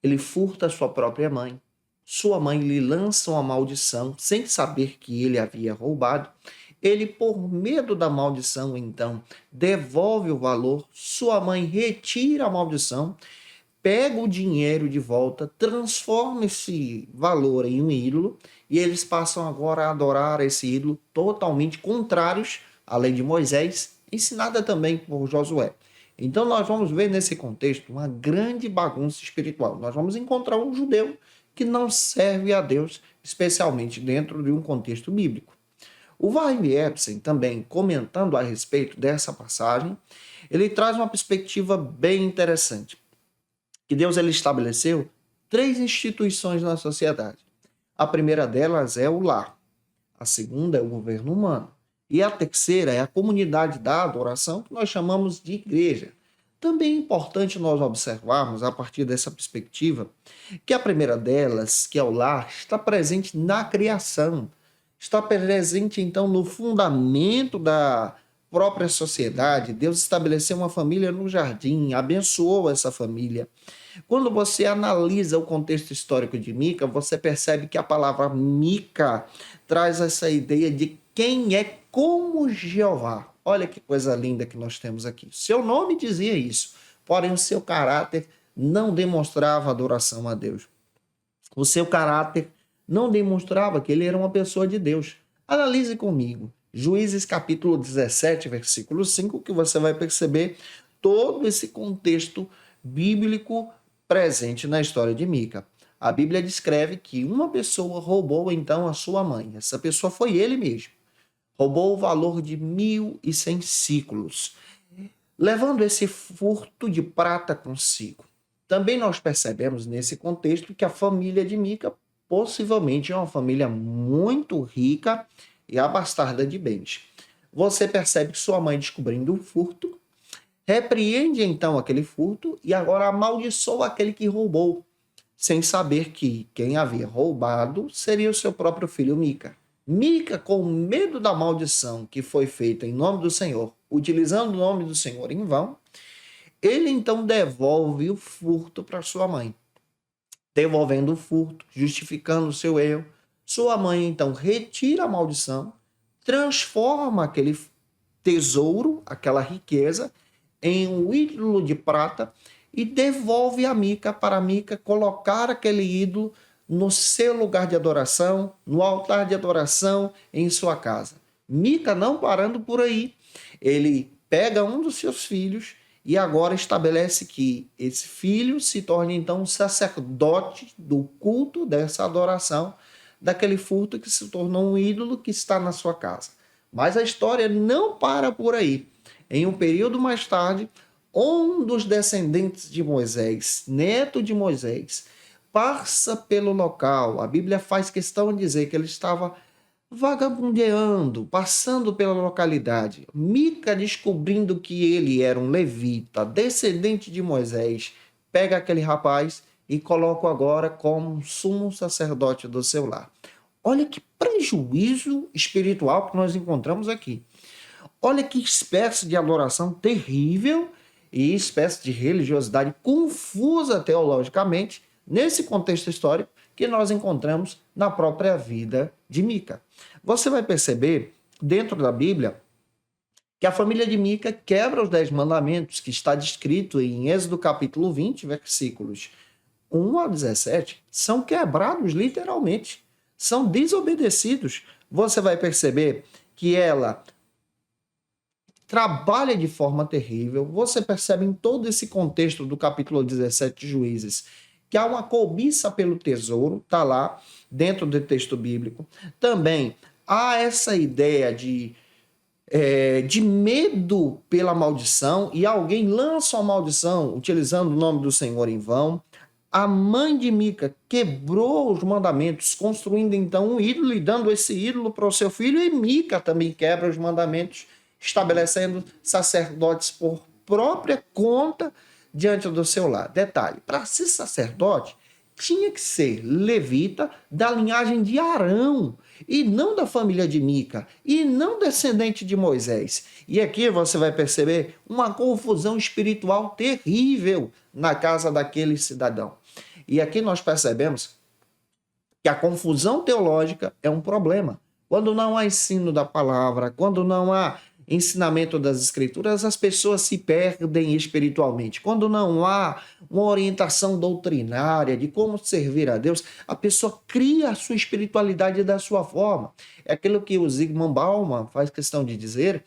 Speaker 1: Ele furta sua própria mãe. Sua mãe lhe lança uma maldição sem saber que ele havia roubado. Ele, por medo da maldição, então, devolve o valor. Sua mãe retira a maldição, pega o dinheiro de volta, transforma esse valor em um ídolo e eles passam agora a adorar esse ídolo totalmente contrários à lei de Moisés, ensinada também por Josué. Então nós vamos ver nesse contexto uma grande bagunça espiritual. Nós vamos encontrar um judeu que não serve a Deus, especialmente dentro de um contexto bíblico. O Vaim Epstein, também comentando a respeito dessa passagem, ele traz uma perspectiva bem interessante, que Deus ele estabeleceu 3 instituições na sociedade. A primeira delas é o lar, a segunda é o governo humano, e a terceira é a comunidade da adoração, que nós chamamos de igreja. Também é importante nós observarmos, a partir dessa perspectiva, que a primeira delas, que é o lar, está presente na criação, está presente, então, no fundamento da própria sociedade. Deus estabeleceu uma família no jardim, abençoou essa família. Quando você analisa o contexto histórico de Mica, você percebe que a palavra Mica traz essa ideia de quem é como Jeová. Olha que coisa linda que nós temos aqui. Seu nome dizia isso, porém o seu caráter não demonstrava adoração a Deus. O seu caráter não demonstrava que ele era uma pessoa de Deus. Analise comigo. Juízes capítulo 17, versículo 5, que você vai perceber todo esse contexto bíblico presente na história de Mica. A Bíblia descreve que uma pessoa roubou então a sua mãe. Essa pessoa foi ele mesmo. Roubou o valor de 1.100 ciclos, levando esse furto de prata consigo. Também nós percebemos nesse contexto que a família de Mica possivelmente é uma família muito rica e abastada de bens. Você percebe que sua mãe, descobrindo o furto, repreende então aquele furto e agora amaldiçoa aquele que roubou, sem saber que quem havia roubado seria o seu próprio filho Mica. Mica, com medo da maldição que foi feita em nome do Senhor, utilizando o nome do Senhor em vão, ele então devolve o furto para sua mãe. Devolvendo o furto, justificando o seu erro, sua mãe então retira a maldição, transforma aquele tesouro, aquela riqueza, em um ídolo de prata e devolve a Mica para Mica colocar aquele ídolo no seu lugar de adoração, no altar de adoração em sua casa. Mica, não parando por aí, ele pega um dos seus filhos e agora estabelece que esse filho se torne então um sacerdote do culto dessa adoração, daquele furto que se tornou um ídolo que está na sua casa. Mas a história não para por aí. Em um período mais tarde, um dos descendentes de Moisés, neto de Moisés, passa pelo local. A Bíblia faz questão de dizer que ele estava vagabundeando, passando pela localidade. Mica, descobrindo que ele era um levita, descendente de Moisés, pega aquele rapaz e coloca agora como sumo sacerdote do seu lar. Olha que prejuízo espiritual que nós encontramos aqui. Olha que espécie de adoração terrível e espécie de religiosidade confusa teologicamente nesse contexto histórico que nós encontramos na própria vida de Mica. Você vai perceber, dentro da Bíblia, que a família de Mica quebra os 10 mandamentos, que está descrito em Êxodo capítulo 20, versículos 1 a 17, são quebrados literalmente, são desobedecidos. Você vai perceber que ela trabalha de forma terrível. Você percebe em todo esse contexto do capítulo 17 de Juízes que há uma cobiça pelo tesouro, está lá dentro do texto bíblico. Também há essa ideia de medo pela maldição, e alguém lança uma maldição utilizando o nome do Senhor em vão. A mãe de Mica quebrou os mandamentos, construindo então um ídolo e dando esse ídolo para o seu filho, e Mica também quebra os mandamentos, estabelecendo sacerdotes por própria conta diante do seu lar. Detalhe, para ser sacerdote, tinha que ser levita da linhagem de Arão, e não da família de Mica, e não descendente de Moisés. E aqui você vai perceber uma confusão espiritual terrível na casa daquele cidadão. E aqui nós percebemos que a confusão teológica é um problema. Quando não há ensino da palavra, quando não há ensinamento das escrituras, as pessoas se perdem espiritualmente. Quando não há uma orientação doutrinária de como servir a Deus, a pessoa cria a sua espiritualidade da sua forma. É aquilo que o Zygmunt Bauman faz questão de dizer.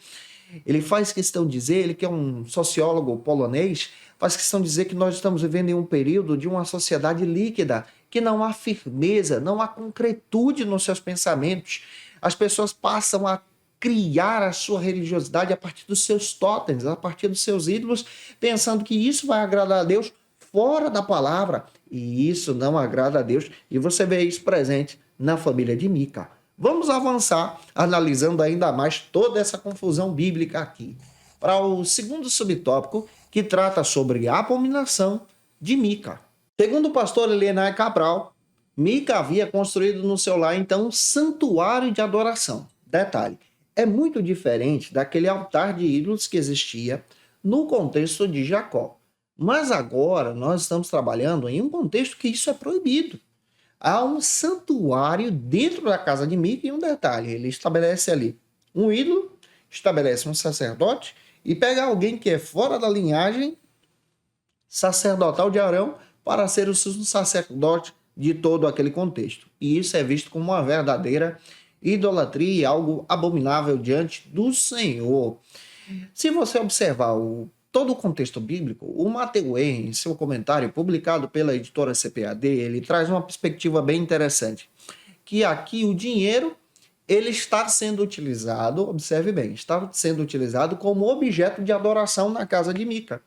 Speaker 1: Ele faz questão de dizer, ele que é um sociólogo polonês, faz questão de dizer que nós estamos vivendo em um período de uma sociedade líquida, que não há firmeza, não há concretude nos seus pensamentos. As pessoas passam a criar a sua religiosidade a partir dos seus totens, a partir dos seus ídolos, pensando que isso vai agradar a Deus fora da palavra. E isso não agrada a Deus. E você vê isso presente na família de Mica. Vamos avançar, analisando ainda mais toda essa confusão bíblica aqui, para o segundo subtópico, que trata sobre a abominação de Mica. Segundo o pastor Elienay Cabral, Mica havia construído no seu lar, então, um santuário de adoração. Detalhe, é muito diferente daquele altar de ídolos que existia no contexto de Jacó. Mas agora nós estamos trabalhando em um contexto que isso é proibido. Há um santuário dentro da casa de Mica e um detalhe, ele estabelece ali um ídolo, estabelece um sacerdote e pega alguém que é fora da linhagem sacerdotal de Arão para ser o sumo sacerdote de todo aquele contexto. E isso é visto como uma verdadeira idolatria e algo abominável diante do Senhor. Se você observar todo o contexto bíblico, o Matthew Henry, em seu comentário publicado pela editora CPAD, ele traz uma perspectiva bem interessante, que aqui o dinheiro ele está sendo utilizado, observe bem, está sendo utilizado como objeto de adoração na casa de Mica.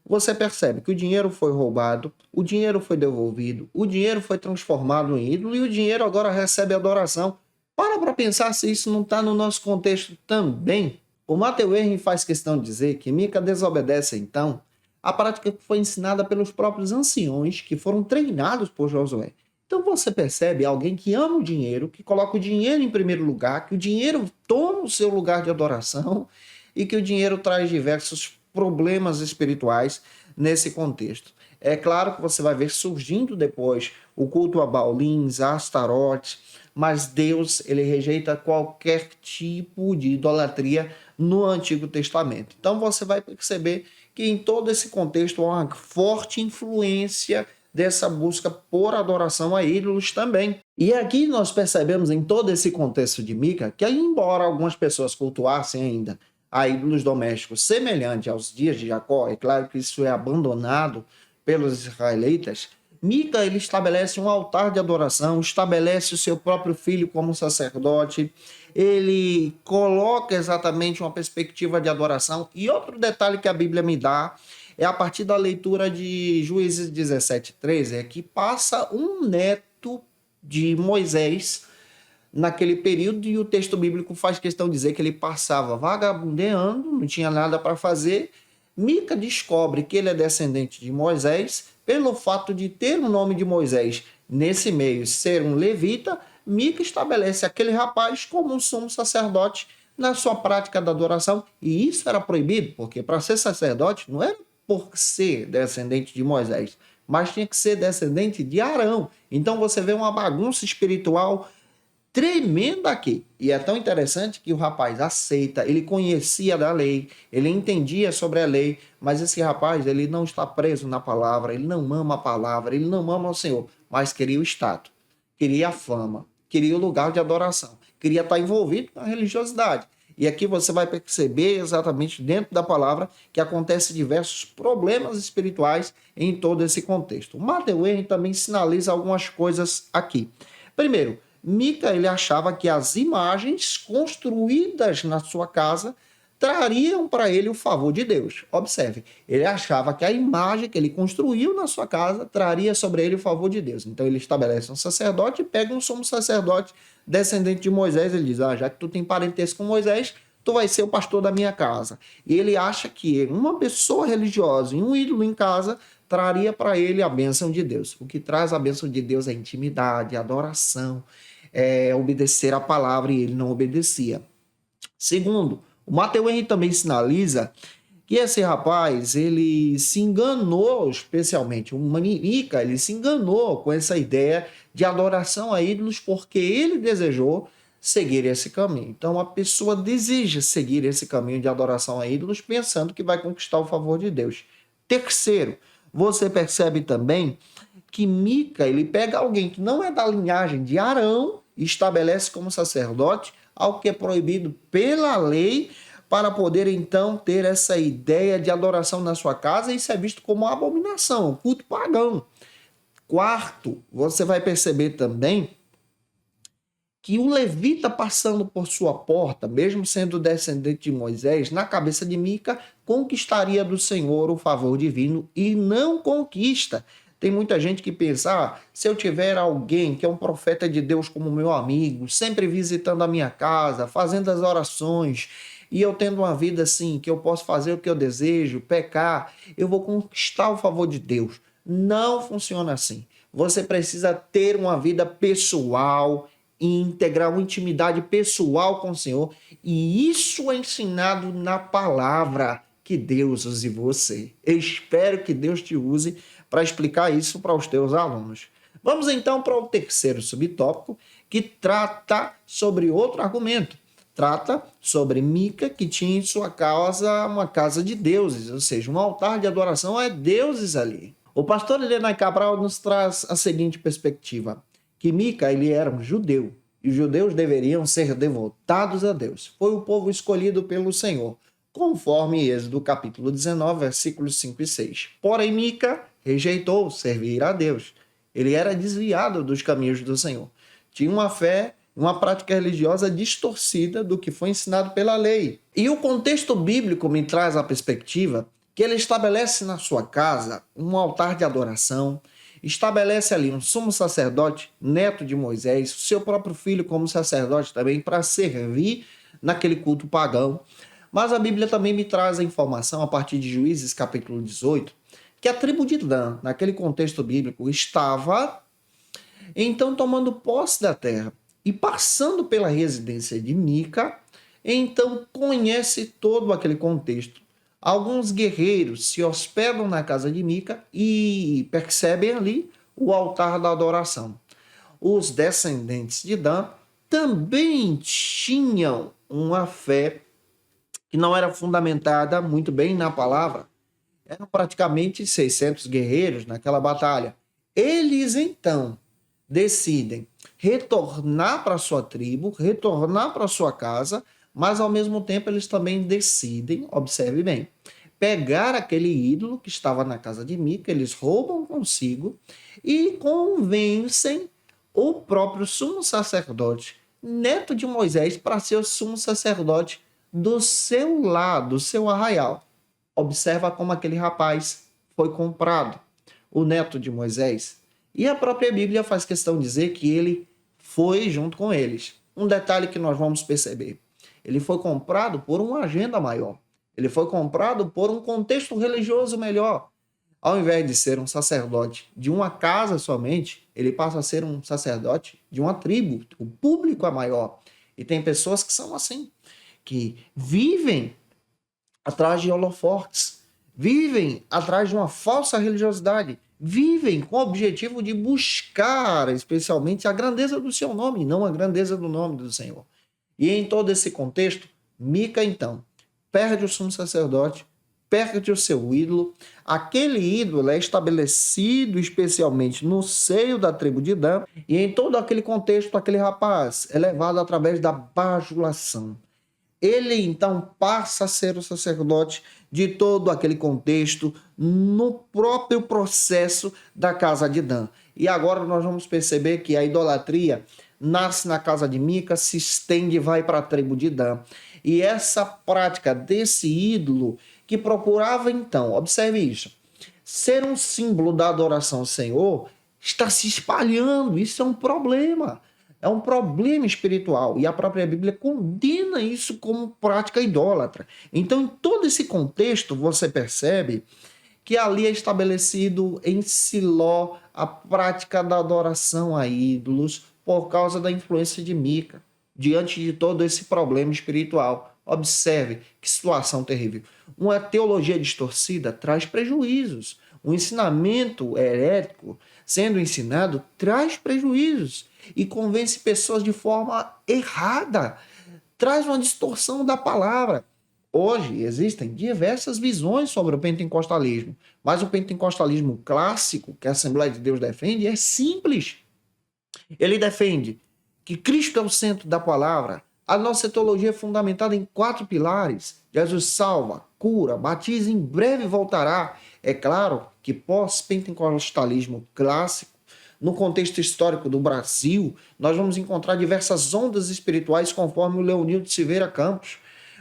Speaker 1: Você percebe que o dinheiro foi roubado, o dinheiro foi devolvido, o dinheiro foi transformado em ídolo e o dinheiro agora recebe adoração. Para pensar se isso não está no nosso contexto também. O Matthew Henry faz questão de dizer que Mica desobedece, então, a prática que foi ensinada pelos próprios anciões que foram treinados por Josué. Então você percebe alguém que ama o dinheiro, que coloca o dinheiro em primeiro lugar, que o dinheiro toma o seu lugar de adoração e que o dinheiro traz diversos problemas espirituais nesse contexto. É claro que você vai ver surgindo depois o culto a Baulins, a Astarote, mas Deus ele rejeita qualquer tipo de idolatria no Antigo Testamento. Então você vai perceber que em todo esse contexto há uma forte influência dessa busca por adoração a ídolos também. E aqui nós percebemos em todo esse contexto de Mica que, embora algumas pessoas cultuassem ainda a ídolos domésticos semelhante aos dias de Jacó, é claro que isso é abandonado pelos israelitas, Mica ele estabelece um altar de adoração, estabelece o seu próprio filho como sacerdote, ele coloca exatamente uma perspectiva de adoração. E outro detalhe que a Bíblia me dá é a partir da leitura de Juízes 17:13, é que passa um neto de Moisés naquele período, e o texto bíblico faz questão de dizer que ele passava vagabundeando, não tinha nada para fazer. Mica descobre que ele é descendente de Moisés, pelo fato de ter o nome de Moisés nesse meio, ser um levita. Mica estabelece aquele rapaz como um sumo sacerdote na sua prática da adoração, e isso era proibido, porque para ser sacerdote não era por ser descendente de Moisés, mas tinha que ser descendente de Arão. Então você vê uma bagunça espiritual tremenda aqui. E é tão interessante que o rapaz aceita, ele conhecia da lei, ele entendia sobre a lei, mas esse rapaz, ele não está preso na palavra, ele não ama a palavra, ele não ama o Senhor, mas queria o status, queria a fama, queria o lugar de adoração, queria estar envolvido com a religiosidade. E aqui você vai perceber exatamente dentro da palavra que acontecem diversos problemas espirituais em todo esse contexto. O Matthew Henry também sinaliza algumas coisas aqui. Primeiro, Mica ele achava que as imagens construídas na sua casa trariam para ele o favor de Deus. Observe, ele achava que a imagem que ele construiu na sua casa traria sobre ele o favor de Deus. Então ele estabelece um sacerdote e pega um sumo sacerdote descendente de Moisés. Ele diz, já que tu tem parentesco com Moisés, tu vai ser o pastor da minha casa. E ele acha que uma pessoa religiosa e um ídolo em casa traria para ele a bênção de Deus. O que traz a bênção de Deus é intimidade, adoração, obedecer a palavra, e ele não obedecia. Segundo, o Matthew Henry também sinaliza que esse rapaz, ele se enganou, especialmente o Mica, ele se enganou com essa ideia de adoração a ídolos porque ele desejou seguir esse caminho. Então a pessoa deseja seguir esse caminho de adoração a ídolos pensando que vai conquistar o favor de Deus. Terceiro, você percebe também que Mica, ele pega alguém que não é da linhagem de Arão e estabelece como sacerdote, algo que é proibido pela lei, para poder então ter essa ideia de adoração na sua casa. Isso é visto como uma abominação, um culto pagão. Quarto, você vai perceber também que o levita passando por sua porta, mesmo sendo descendente de Moisés, na cabeça de Mica, conquistaria do Senhor o favor divino, e não conquista. Tem muita gente que pensa, se eu tiver alguém que é um profeta de Deus como meu amigo, sempre visitando a minha casa, fazendo as orações, e eu tendo uma vida assim, que eu posso fazer o que eu desejo, pecar, eu vou conquistar o favor de Deus. Não funciona assim. Você precisa ter uma vida pessoal, íntegra, uma intimidade pessoal com o Senhor. E isso é ensinado na palavra. Que Deus use você. Eu espero que Deus te use para explicar isso para os teus alunos. Vamos então para o terceiro subtópico, que trata sobre outro argumento. Trata sobre Mica, que tinha em sua casa uma casa de deuses, ou seja, um altar de adoração a deuses ali. O pastor Helena Cabral nos traz a seguinte perspectiva, que Mica ele era um judeu, e os judeus deveriam ser devotados a Deus. Foi o povo escolhido pelo Senhor, conforme Êxodo capítulo 19, versículos 5 e 6. Porém, Mica rejeitou servir a Deus. Ele era desviado dos caminhos do Senhor. Tinha uma fé, uma prática religiosa distorcida do que foi ensinado pela lei. E o contexto bíblico me traz a perspectiva que ele estabelece na sua casa um altar de adoração, estabelece ali um sumo sacerdote, neto de Moisés, seu próprio filho como sacerdote também, para servir naquele culto pagão. Mas a Bíblia também me traz a informação, a partir de Juízes capítulo 18, que a tribo de Dan, naquele contexto bíblico, estava então tomando posse da terra e passando pela residência de Mica, então conhece todo aquele contexto. Alguns guerreiros se hospedam na casa de Mica e percebem ali o altar da adoração. Os descendentes de Dan também tinham uma fé que não era fundamentada muito bem na palavra. Eram praticamente 600 guerreiros naquela batalha. Eles, então, decidem retornar para sua tribo, retornar para sua casa, mas, ao mesmo tempo, eles também decidem, observe bem, pegar aquele ídolo que estava na casa de Mica, eles roubam consigo e convencem o próprio sumo sacerdote, neto de Moisés, para ser o sumo sacerdote do seu lado, do seu arraial. Observa como aquele rapaz foi comprado, o neto de Moisés. E a própria Bíblia faz questão de dizer que ele foi junto com eles. Um detalhe que nós vamos perceber. Ele foi comprado por uma agenda maior. Ele foi comprado por um contexto religioso melhor. Ao invés de ser um sacerdote de uma casa somente, ele passa a ser um sacerdote de uma tribo. O público é maior. E tem pessoas que são assim, que vivem atrás de holofotes, vivem atrás de uma falsa religiosidade, vivem com o objetivo de buscar especialmente a grandeza do seu nome, não a grandeza do nome do Senhor. E em todo esse contexto, Mica então perde o sumo sacerdote, perde o seu ídolo. Aquele ídolo é estabelecido especialmente no seio da tribo de Dan, e em todo aquele contexto, aquele rapaz é levado através da bajulação. Ele então passa a ser o sacerdote de todo aquele contexto no próprio processo da casa de Dan. E agora nós vamos perceber que a idolatria nasce na casa de Mica, se estende e vai para a tribo de Dan. E essa prática desse ídolo que procurava então, observe isso, ser um símbolo da adoração ao Senhor, está se espalhando. Isso é um problema. É um problema espiritual e a própria Bíblia condena isso como prática idólatra. Então, em todo esse contexto, você percebe que ali é estabelecido em Siló a prática da adoração a ídolos por causa da influência de Mica, diante de todo esse problema espiritual. Observe que situação terrível. Uma teologia distorcida traz prejuízos. O ensinamento herético sendo ensinado traz prejuízos e convence pessoas de forma errada, traz uma distorção da palavra. Hoje existem diversas visões sobre o pentecostalismo, mas o pentecostalismo clássico que a Assembleia de Deus defende é simples. Ele defende que Cristo é o centro da palavra. A nossa teologia é fundamentada em 4 pilares. Jesus salva, cura, batiza, em breve voltará. É claro que pós-pentecostalismo clássico, no contexto histórico do Brasil, nós vamos encontrar diversas ondas espirituais conforme o Leonildo Silveira Campos.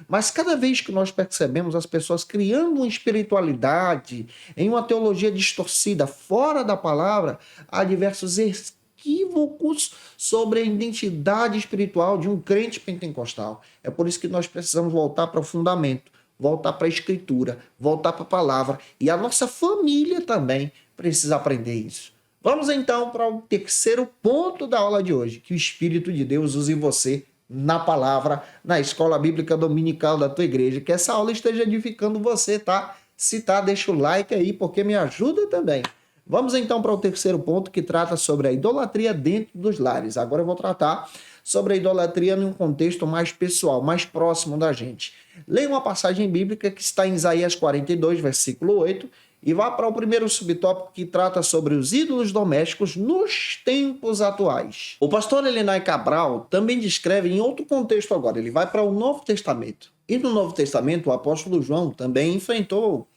Speaker 1: Mas cada vez que nós percebemos as pessoas criando uma espiritualidade em uma teologia distorcida, fora da palavra, há diversos equívocos sobre a identidade espiritual de um crente pentecostal. É por isso que nós precisamos voltar para o fundamento, voltar para a escritura, voltar para a palavra. E a nossa família também precisa aprender isso. Vamos então para o terceiro ponto da aula de hoje, que o Espírito de Deus use você na palavra, na escola bíblica dominical da tua igreja, que essa aula esteja edificando você, tá? Se tá, deixa o like aí, porque me ajuda também. Vamos então para o terceiro ponto, que trata sobre a idolatria dentro dos lares. Agora eu vou tratar sobre a idolatria num contexto mais pessoal, mais próximo da gente. Leia uma passagem bíblica que está em Isaías 42, versículo 8, e vá para o primeiro subtópico, que trata sobre os ídolos domésticos nos tempos atuais. O pastor Elinay Cabral também descreve em outro contexto agora. Ele vai para o Novo Testamento. E no Novo Testamento, o apóstolo João também enfrentou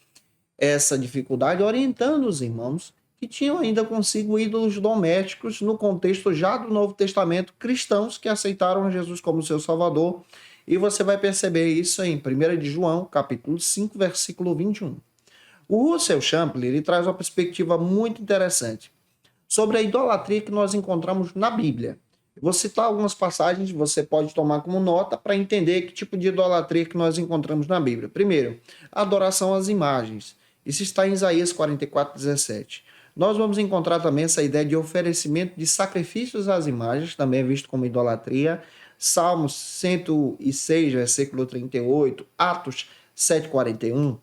Speaker 1: essa dificuldade, orientando os irmãos que tinham ainda consigo ídolos domésticos no contexto já do Novo Testamento, cristãos que aceitaram Jesus como seu Salvador. E você vai perceber isso em 1 de João, capítulo 5, versículo 21. O Russell Champlin, ele traz uma perspectiva muito interessante sobre a idolatria que nós encontramos na Bíblia. Vou citar algumas passagens, você pode tomar como nota para entender que tipo de idolatria que nós encontramos na Bíblia. Primeiro, a adoração às imagens. Isso está em Isaías 44, 17. Nós vamos encontrar também essa ideia de oferecimento de sacrifícios às imagens, também é visto como idolatria. Salmos 106, versículo 38, Atos 7:41.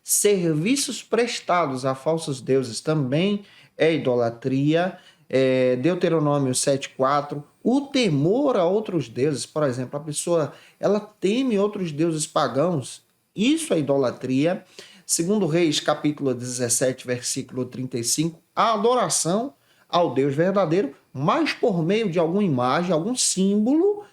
Speaker 1: Serviços prestados a falsos deuses também é idolatria. Deuteronômio 7:4. O temor a outros deuses, por exemplo, a pessoa ela teme outros deuses pagãos, isso é idolatria. Segundo Reis, capítulo 17, versículo 35, a adoração ao Deus verdadeiro, mas por meio de alguma imagem, algum símbolo,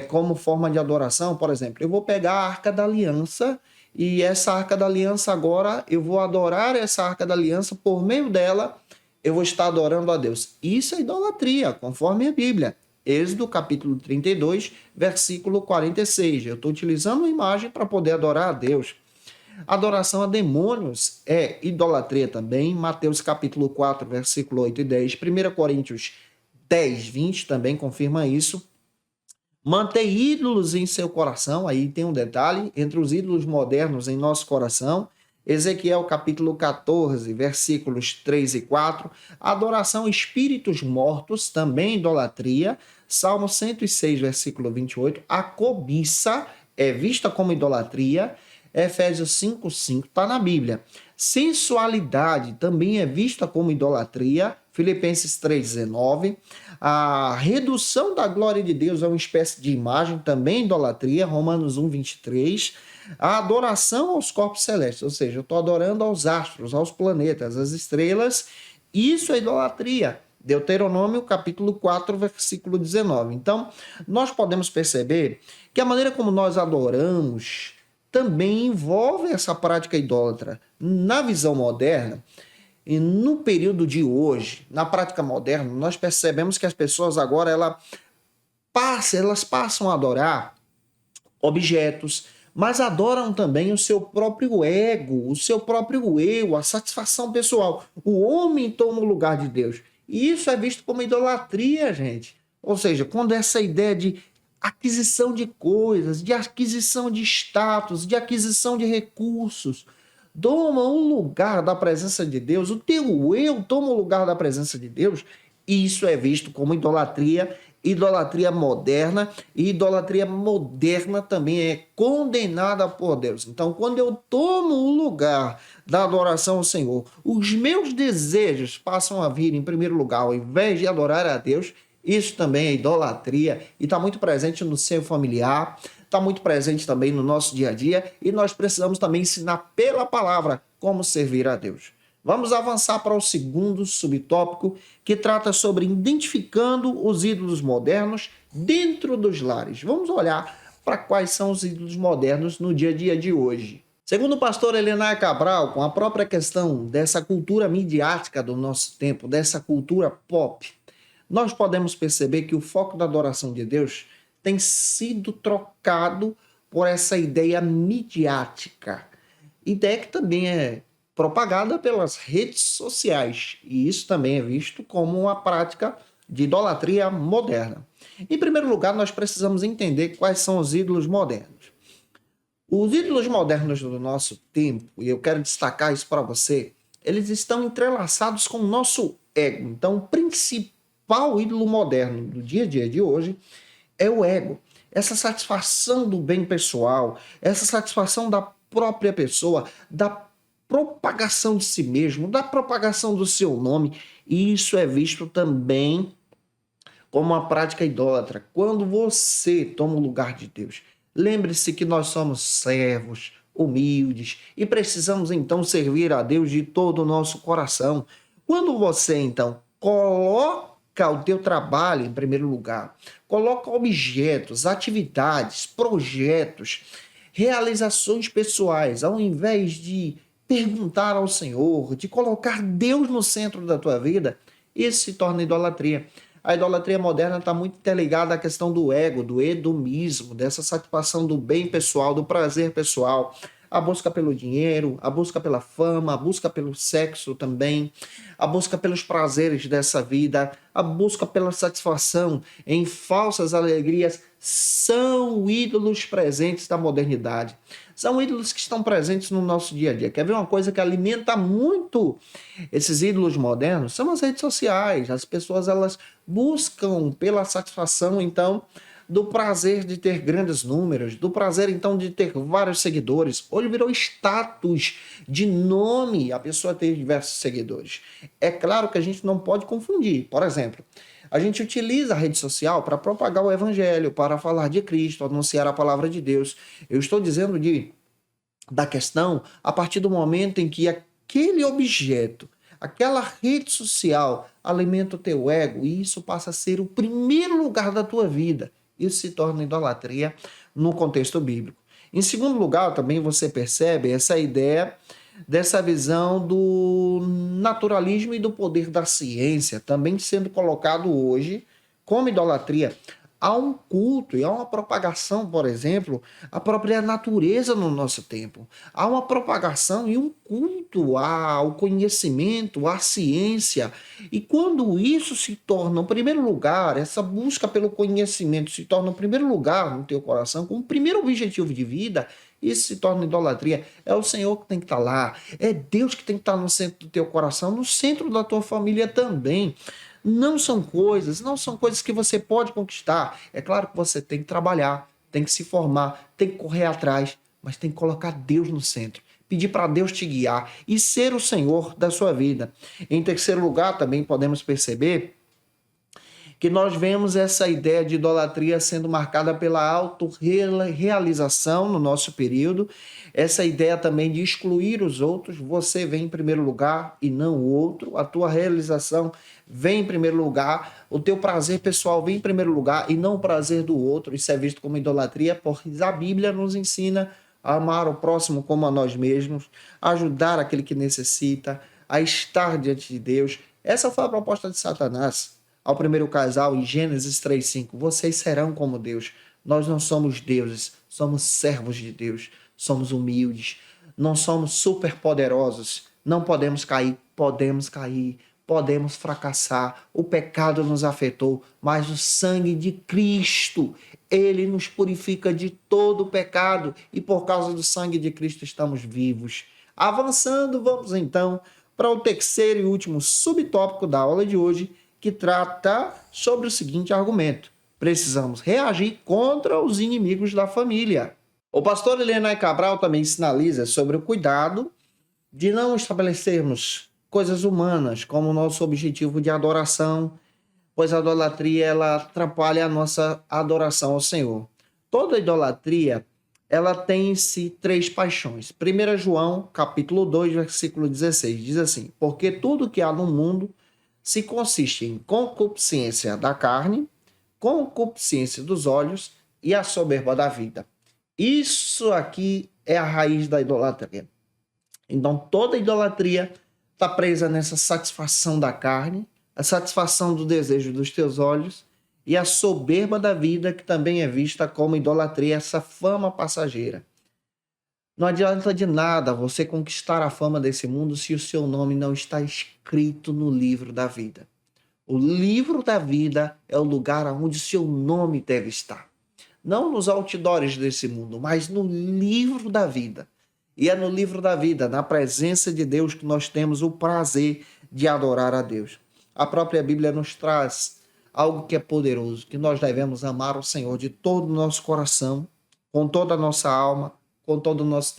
Speaker 1: como forma de adoração. Por exemplo, eu vou pegar a Arca da Aliança, e essa Arca da Aliança agora, eu vou adorar essa Arca da Aliança, por meio dela, eu vou estar adorando a Deus. Isso é idolatria, conforme a Bíblia. Êxodo, capítulo 32, versículo 46. Eu estou utilizando uma imagem para poder adorar a Deus. Adoração a demônios é idolatria também. Mateus, capítulo 4, versículo 8 e 10. 1 Coríntios 10, 20 também confirma isso. Manter ídolos em seu coração, aí tem um detalhe, entre os ídolos modernos em nosso coração. Ezequiel capítulo 14, versículos 3 e 4. Adoração a espíritos mortos, também idolatria. Salmo 106, versículo 28. A cobiça é vista como idolatria. Efésios 5:5 está na Bíblia. Sensualidade também é vista como idolatria. Filipenses 3:19. A redução da glória de Deus a uma espécie de imagem, também idolatria. Romanos 1:23. A adoração aos corpos celestes, ou seja, eu estou adorando aos astros, aos planetas, às estrelas. Isso é idolatria. Deuteronômio, capítulo 4, versículo 19. Então, nós podemos perceber que a maneira como nós adoramos também envolve essa prática idólatra. Na visão moderna, e no período de hoje, na prática moderna, nós percebemos que as pessoas agora elas passam a adorar objetos, mas adoram também o seu próprio ego, o seu próprio eu, a satisfação pessoal. O homem toma o lugar de Deus. E isso é visto como idolatria, gente. Ou seja, quando essa ideia de aquisição de coisas, de aquisição de status, de aquisição de recursos, toma um lugar da presença de Deus, o teu eu toma o lugar da presença de Deus, isso é visto como idolatria, idolatria moderna, e idolatria moderna também é condenada por Deus. Então, quando eu tomo o lugar da adoração ao Senhor, os meus desejos passam a vir em primeiro lugar, ao invés de adorar a Deus. Isso também é idolatria e está muito presente no seio familiar, está muito presente também no nosso dia a dia, e nós precisamos também ensinar pela palavra como servir a Deus. Vamos avançar para o segundo subtópico, que trata sobre identificando os ídolos modernos dentro dos lares. Vamos olhar para quais são os ídolos modernos no dia a dia de hoje. Segundo o pastor Elinay Cabral, com a própria questão dessa cultura midiática do nosso tempo, dessa cultura pop, nós podemos perceber que o foco da adoração de Deus tem sido trocado por essa ideia midiática. Ideia que também é propagada pelas redes sociais. E isso também é visto como uma prática de idolatria moderna. Em primeiro lugar, nós precisamos entender quais são os ídolos modernos. Os ídolos modernos do nosso tempo, e eu quero destacar isso para você, eles estão entrelaçados com o nosso ego. Então, o principal ídolo moderno do dia a dia de hoje é o ego. Essa satisfação do bem pessoal, essa satisfação da própria pessoa, da propagação de si mesmo, da propagação do seu nome. E isso é visto também como uma prática idólatra. Quando você toma o lugar de Deus, lembre-se que nós somos servos, humildes e precisamos então servir a Deus de todo o nosso coração. Quando você então coloca o teu trabalho em primeiro lugar, coloca objetos, atividades, projetos, realizações pessoais, ao invés de perguntar ao Senhor, de colocar Deus no centro da tua vida, isso se torna idolatria. A idolatria moderna está muito interligada à questão do ego, do hedonismo, dessa satisfação do bem pessoal, do prazer pessoal, a busca pelo dinheiro, a busca pela fama, a busca pelo sexo também, a busca pelos prazeres dessa vida, a busca pela satisfação em falsas alegrias, são ídolos presentes da modernidade. São ídolos que estão presentes no nosso dia a dia. Quer ver uma coisa que alimenta muito esses ídolos modernos? São as redes sociais. As pessoas elas buscam pela satisfação, então, do prazer de ter grandes números, do prazer, então, de ter vários seguidores. Hoje virou status de nome a pessoa ter diversos seguidores. É claro que a gente não pode confundir. Por exemplo, a gente utiliza a rede social para propagar o evangelho, para falar de Cristo, anunciar a palavra de Deus. Eu estou dizendo da questão a partir do momento em que aquele objeto, aquela rede social alimenta o teu ego e isso passa a ser o primeiro lugar da tua vida. Isso se torna idolatria no contexto bíblico. Em segundo lugar, também você percebe essa ideia dessa visão do naturalismo e do poder da ciência, também sendo colocado hoje como idolatria. Há um culto e há uma propagação, por exemplo, à própria natureza no nosso tempo. Há uma propagação e um culto ao conhecimento, à ciência. E quando isso se torna o primeiro lugar, essa busca pelo conhecimento se torna o primeiro lugar no teu coração, como primeiro objetivo de vida, isso se torna idolatria. É o Senhor que tem que estar lá. É Deus que tem que estar no centro do teu coração, no centro da tua família também. Não são coisas que você pode conquistar. É claro que você tem que trabalhar, tem que se formar, tem que correr atrás, mas tem que colocar Deus no centro. Pedir para Deus te guiar e ser o Senhor da sua vida. Em terceiro lugar, também podemos perceber que nós vemos essa ideia de idolatria sendo marcada pela autorrealização no nosso período, essa ideia também de excluir os outros, você vem em primeiro lugar e não o outro, a tua realização vem em primeiro lugar, o teu prazer pessoal vem em primeiro lugar e não o prazer do outro, isso é visto como idolatria, porque a Bíblia nos ensina a amar o próximo como a nós mesmos, a ajudar aquele que necessita, a estar diante de Deus. Essa foi a proposta de Satanás ao primeiro casal, em Gênesis 3:5, vocês serão como Deus. Nós não somos deuses, somos servos de Deus, somos humildes, não somos superpoderosos, não podemos cair, podemos fracassar, o pecado nos afetou, mas o sangue de Cristo, ele nos purifica de todo o pecado e por causa do sangue de Cristo estamos vivos. Avançando, vamos então para o terceiro e último subtópico da aula de hoje, que trata sobre o seguinte argumento: precisamos reagir contra os inimigos da família. O pastor Elianai Cabral também sinaliza sobre o cuidado de não estabelecermos coisas humanas como nosso objetivo de adoração, pois a idolatria ela atrapalha a nossa adoração ao Senhor. Toda idolatria ela tem em si três paixões. 1 João, capítulo 2, versículo 16, diz assim: porque tudo que há no mundo se consiste em concupiscência da carne, concupiscência dos olhos e a soberba da vida. Isso aqui é a raiz da idolatria. Então, toda idolatria está presa nessa satisfação da carne, a satisfação do desejo dos teus olhos e a soberba da vida, que também é vista como idolatria, essa fama passageira. Não adianta de nada você conquistar a fama desse mundo se o seu nome não está escrito no livro da vida. O livro da vida é o lugar onde o seu nome deve estar. Não nos outdoors desse mundo, mas no livro da vida. E é no livro da vida, na presença de Deus, que nós temos o prazer de adorar a Deus. A própria Bíblia nos traz algo que é poderoso, que nós devemos amar o Senhor de todo o nosso coração, com toda a nossa alma, com todo o nosso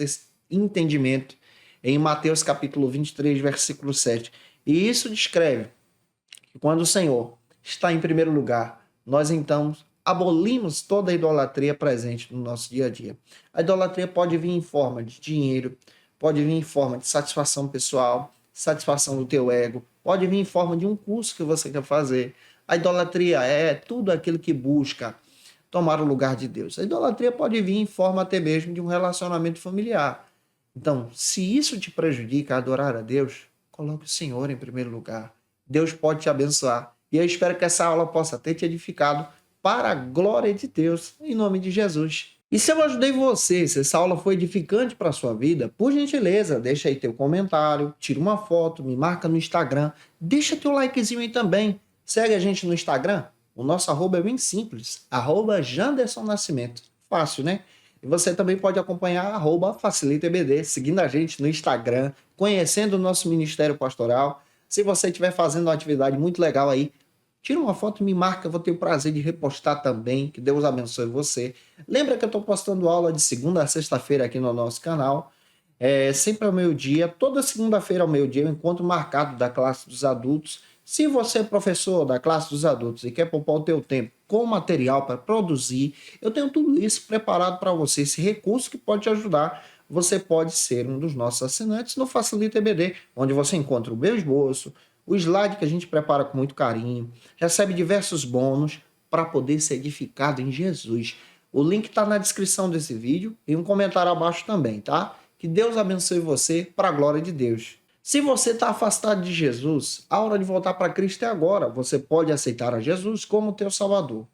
Speaker 1: entendimento, em Mateus capítulo 23, versículo 7. E isso descreve que quando o Senhor está em primeiro lugar, nós então abolimos toda a idolatria presente no nosso dia a dia. A idolatria pode vir em forma de dinheiro, pode vir em forma de satisfação pessoal, satisfação do teu ego, pode vir em forma de um curso que você quer fazer. A idolatria é tudo aquilo que busca tomar o lugar de Deus. A idolatria pode vir em forma até mesmo de um relacionamento familiar. Então, se isso te prejudica a adorar a Deus, coloque o Senhor em primeiro lugar. Deus pode te abençoar. E eu espero que essa aula possa ter te edificado para a glória de Deus, em nome de Jesus. E se eu ajudei você, se essa aula foi edificante para a sua vida, por gentileza, deixa aí teu comentário, tira uma foto, me marca no Instagram, deixa teu likezinho aí também. Segue a gente no Instagram, o nosso arroba é bem simples, @JandersonNascimento. Fácil, né? E você também pode acompanhar @FacilitaEBD, seguindo a gente no Instagram, conhecendo o nosso Ministério Pastoral. Se você estiver fazendo uma atividade muito legal aí, tira uma foto e me marca, eu vou ter o prazer de repostar também. Que Deus abençoe você. Lembra que eu estou postando aula de segunda a sexta-feira aqui no nosso canal. Sempre ao meio-dia. Toda segunda-feira ao meio-dia eu encontro marcado da classe dos adultos. Se você é professor da classe dos adultos e quer poupar o teu tempo com material para produzir, eu tenho tudo isso preparado para você. Esse recurso que pode te ajudar. Você pode ser um dos nossos assinantes no Facilita EBD, onde você encontra o meu esboço, o slide que a gente prepara com muito carinho, recebe diversos bônus para poder ser edificado em Jesus. O link está na descrição desse vídeo e um comentário abaixo também, tá? Que Deus abençoe você para a glória de Deus. Se você está afastado de Jesus, a hora de voltar para Cristo é agora. Você pode aceitar a Jesus como teu Salvador.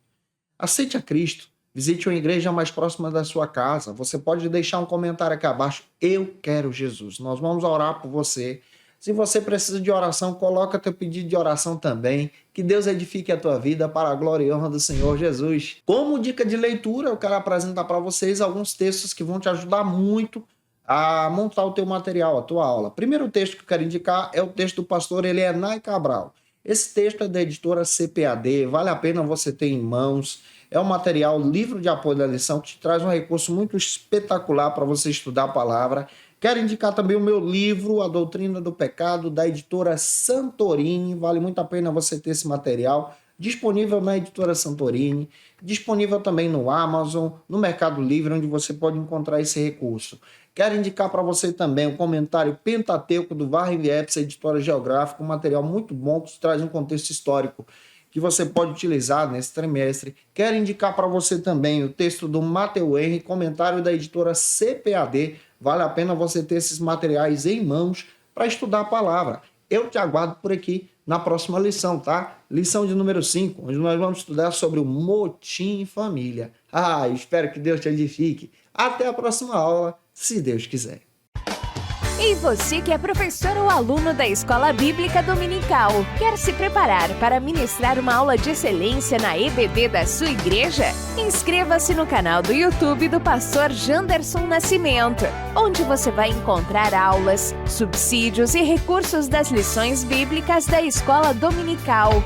Speaker 1: Aceite a Cristo. Visite uma igreja mais próxima da sua casa. Você pode deixar um comentário aqui abaixo. Eu quero Jesus. Nós vamos orar por você. Se você precisa de oração, coloca teu pedido de oração também. Que Deus edifique a tua vida para a glória e honra do Senhor Jesus. Como dica de leitura, eu quero apresentar para vocês alguns textos que vão te ajudar muito a montar o teu material, a tua aula. Primeiro texto que eu quero indicar é o texto do pastor Elienay Cabral. Esse texto é da editora CPAD, vale a pena você ter em mãos. É um material, livro de apoio da lição, que te traz um recurso muito espetacular para você estudar a palavra. Quero indicar também o meu livro, A Doutrina do Pecado, da editora Santorini. Vale muito a pena você ter esse material. Disponível na editora Santorini. Disponível também no Amazon, no Mercado Livre, onde você pode encontrar esse recurso. Quero indicar para você também o comentário Pentateuco do Warren Wieps, editora geográfica. Um material muito bom que traz um contexto histórico que você pode utilizar nesse trimestre. Quero indicar para você também o texto do Matthew Henry, comentário da editora CPAD. Vale a pena você ter esses materiais em mãos para estudar a palavra. Eu te aguardo por aqui na próxima lição, tá? Lição de número 5, onde nós vamos estudar sobre o motim em família. Espero que Deus te edifique. Até a próxima aula, se Deus quiser.
Speaker 2: E você que é professor ou aluno da Escola Bíblica Dominical, quer se preparar para ministrar uma aula de excelência na EBD da sua igreja? Inscreva-se no canal do YouTube do pastor Janderson Nascimento, onde você vai encontrar aulas, subsídios e recursos das lições bíblicas da Escola Dominical.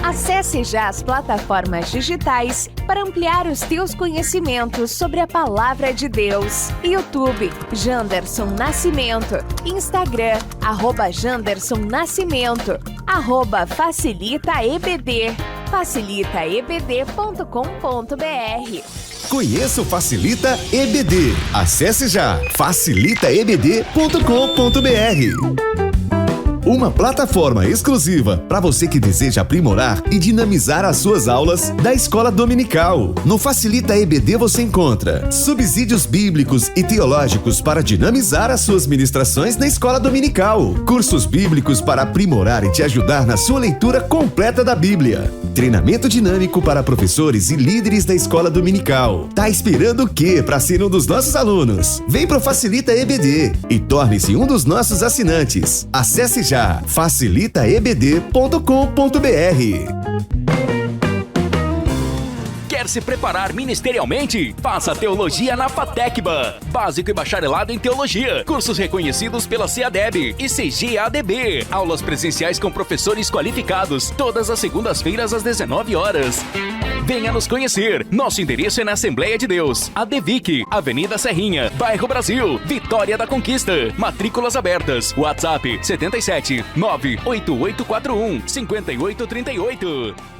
Speaker 2: Acesse já as plataformas digitais para ampliar os teus conhecimentos sobre a Palavra de Deus. YouTube, Janderson Nascimento. Instagram, @Janderson Nascimento. @FacilitaEBD. facilitaebd.com.br.
Speaker 3: Conheça o Facilita EBD. Acesse já facilitaebd.com.br. Uma plataforma exclusiva para você que deseja aprimorar e dinamizar as suas aulas da Escola Dominical. No Facilita EBD você encontra subsídios bíblicos e teológicos para dinamizar as suas ministrações na Escola Dominical, cursos bíblicos para aprimorar e te ajudar na sua leitura completa da Bíblia, treinamento dinâmico para professores e líderes da Escola Dominical. Tá esperando o quê para ser um dos nossos alunos? Vem pro Facilita EBD e torne-se um dos nossos assinantes. Acesse já facilitaebd.com.br.
Speaker 4: Quer Quer se preparar ministerialmente? Faça teologia na FATECBA. Básico e bacharelado em teologia. Cursos reconhecidos pela CEADEB e CGADB. Aulas presenciais com professores qualificados. Todas as segundas-feiras às 19 horas. Venha nos conhecer. Nosso endereço é na Assembleia de Deus, ADVIC, Avenida Serrinha, Bairro Brasil, Vitória da Conquista. Matrículas abertas. WhatsApp 77 98841 5838.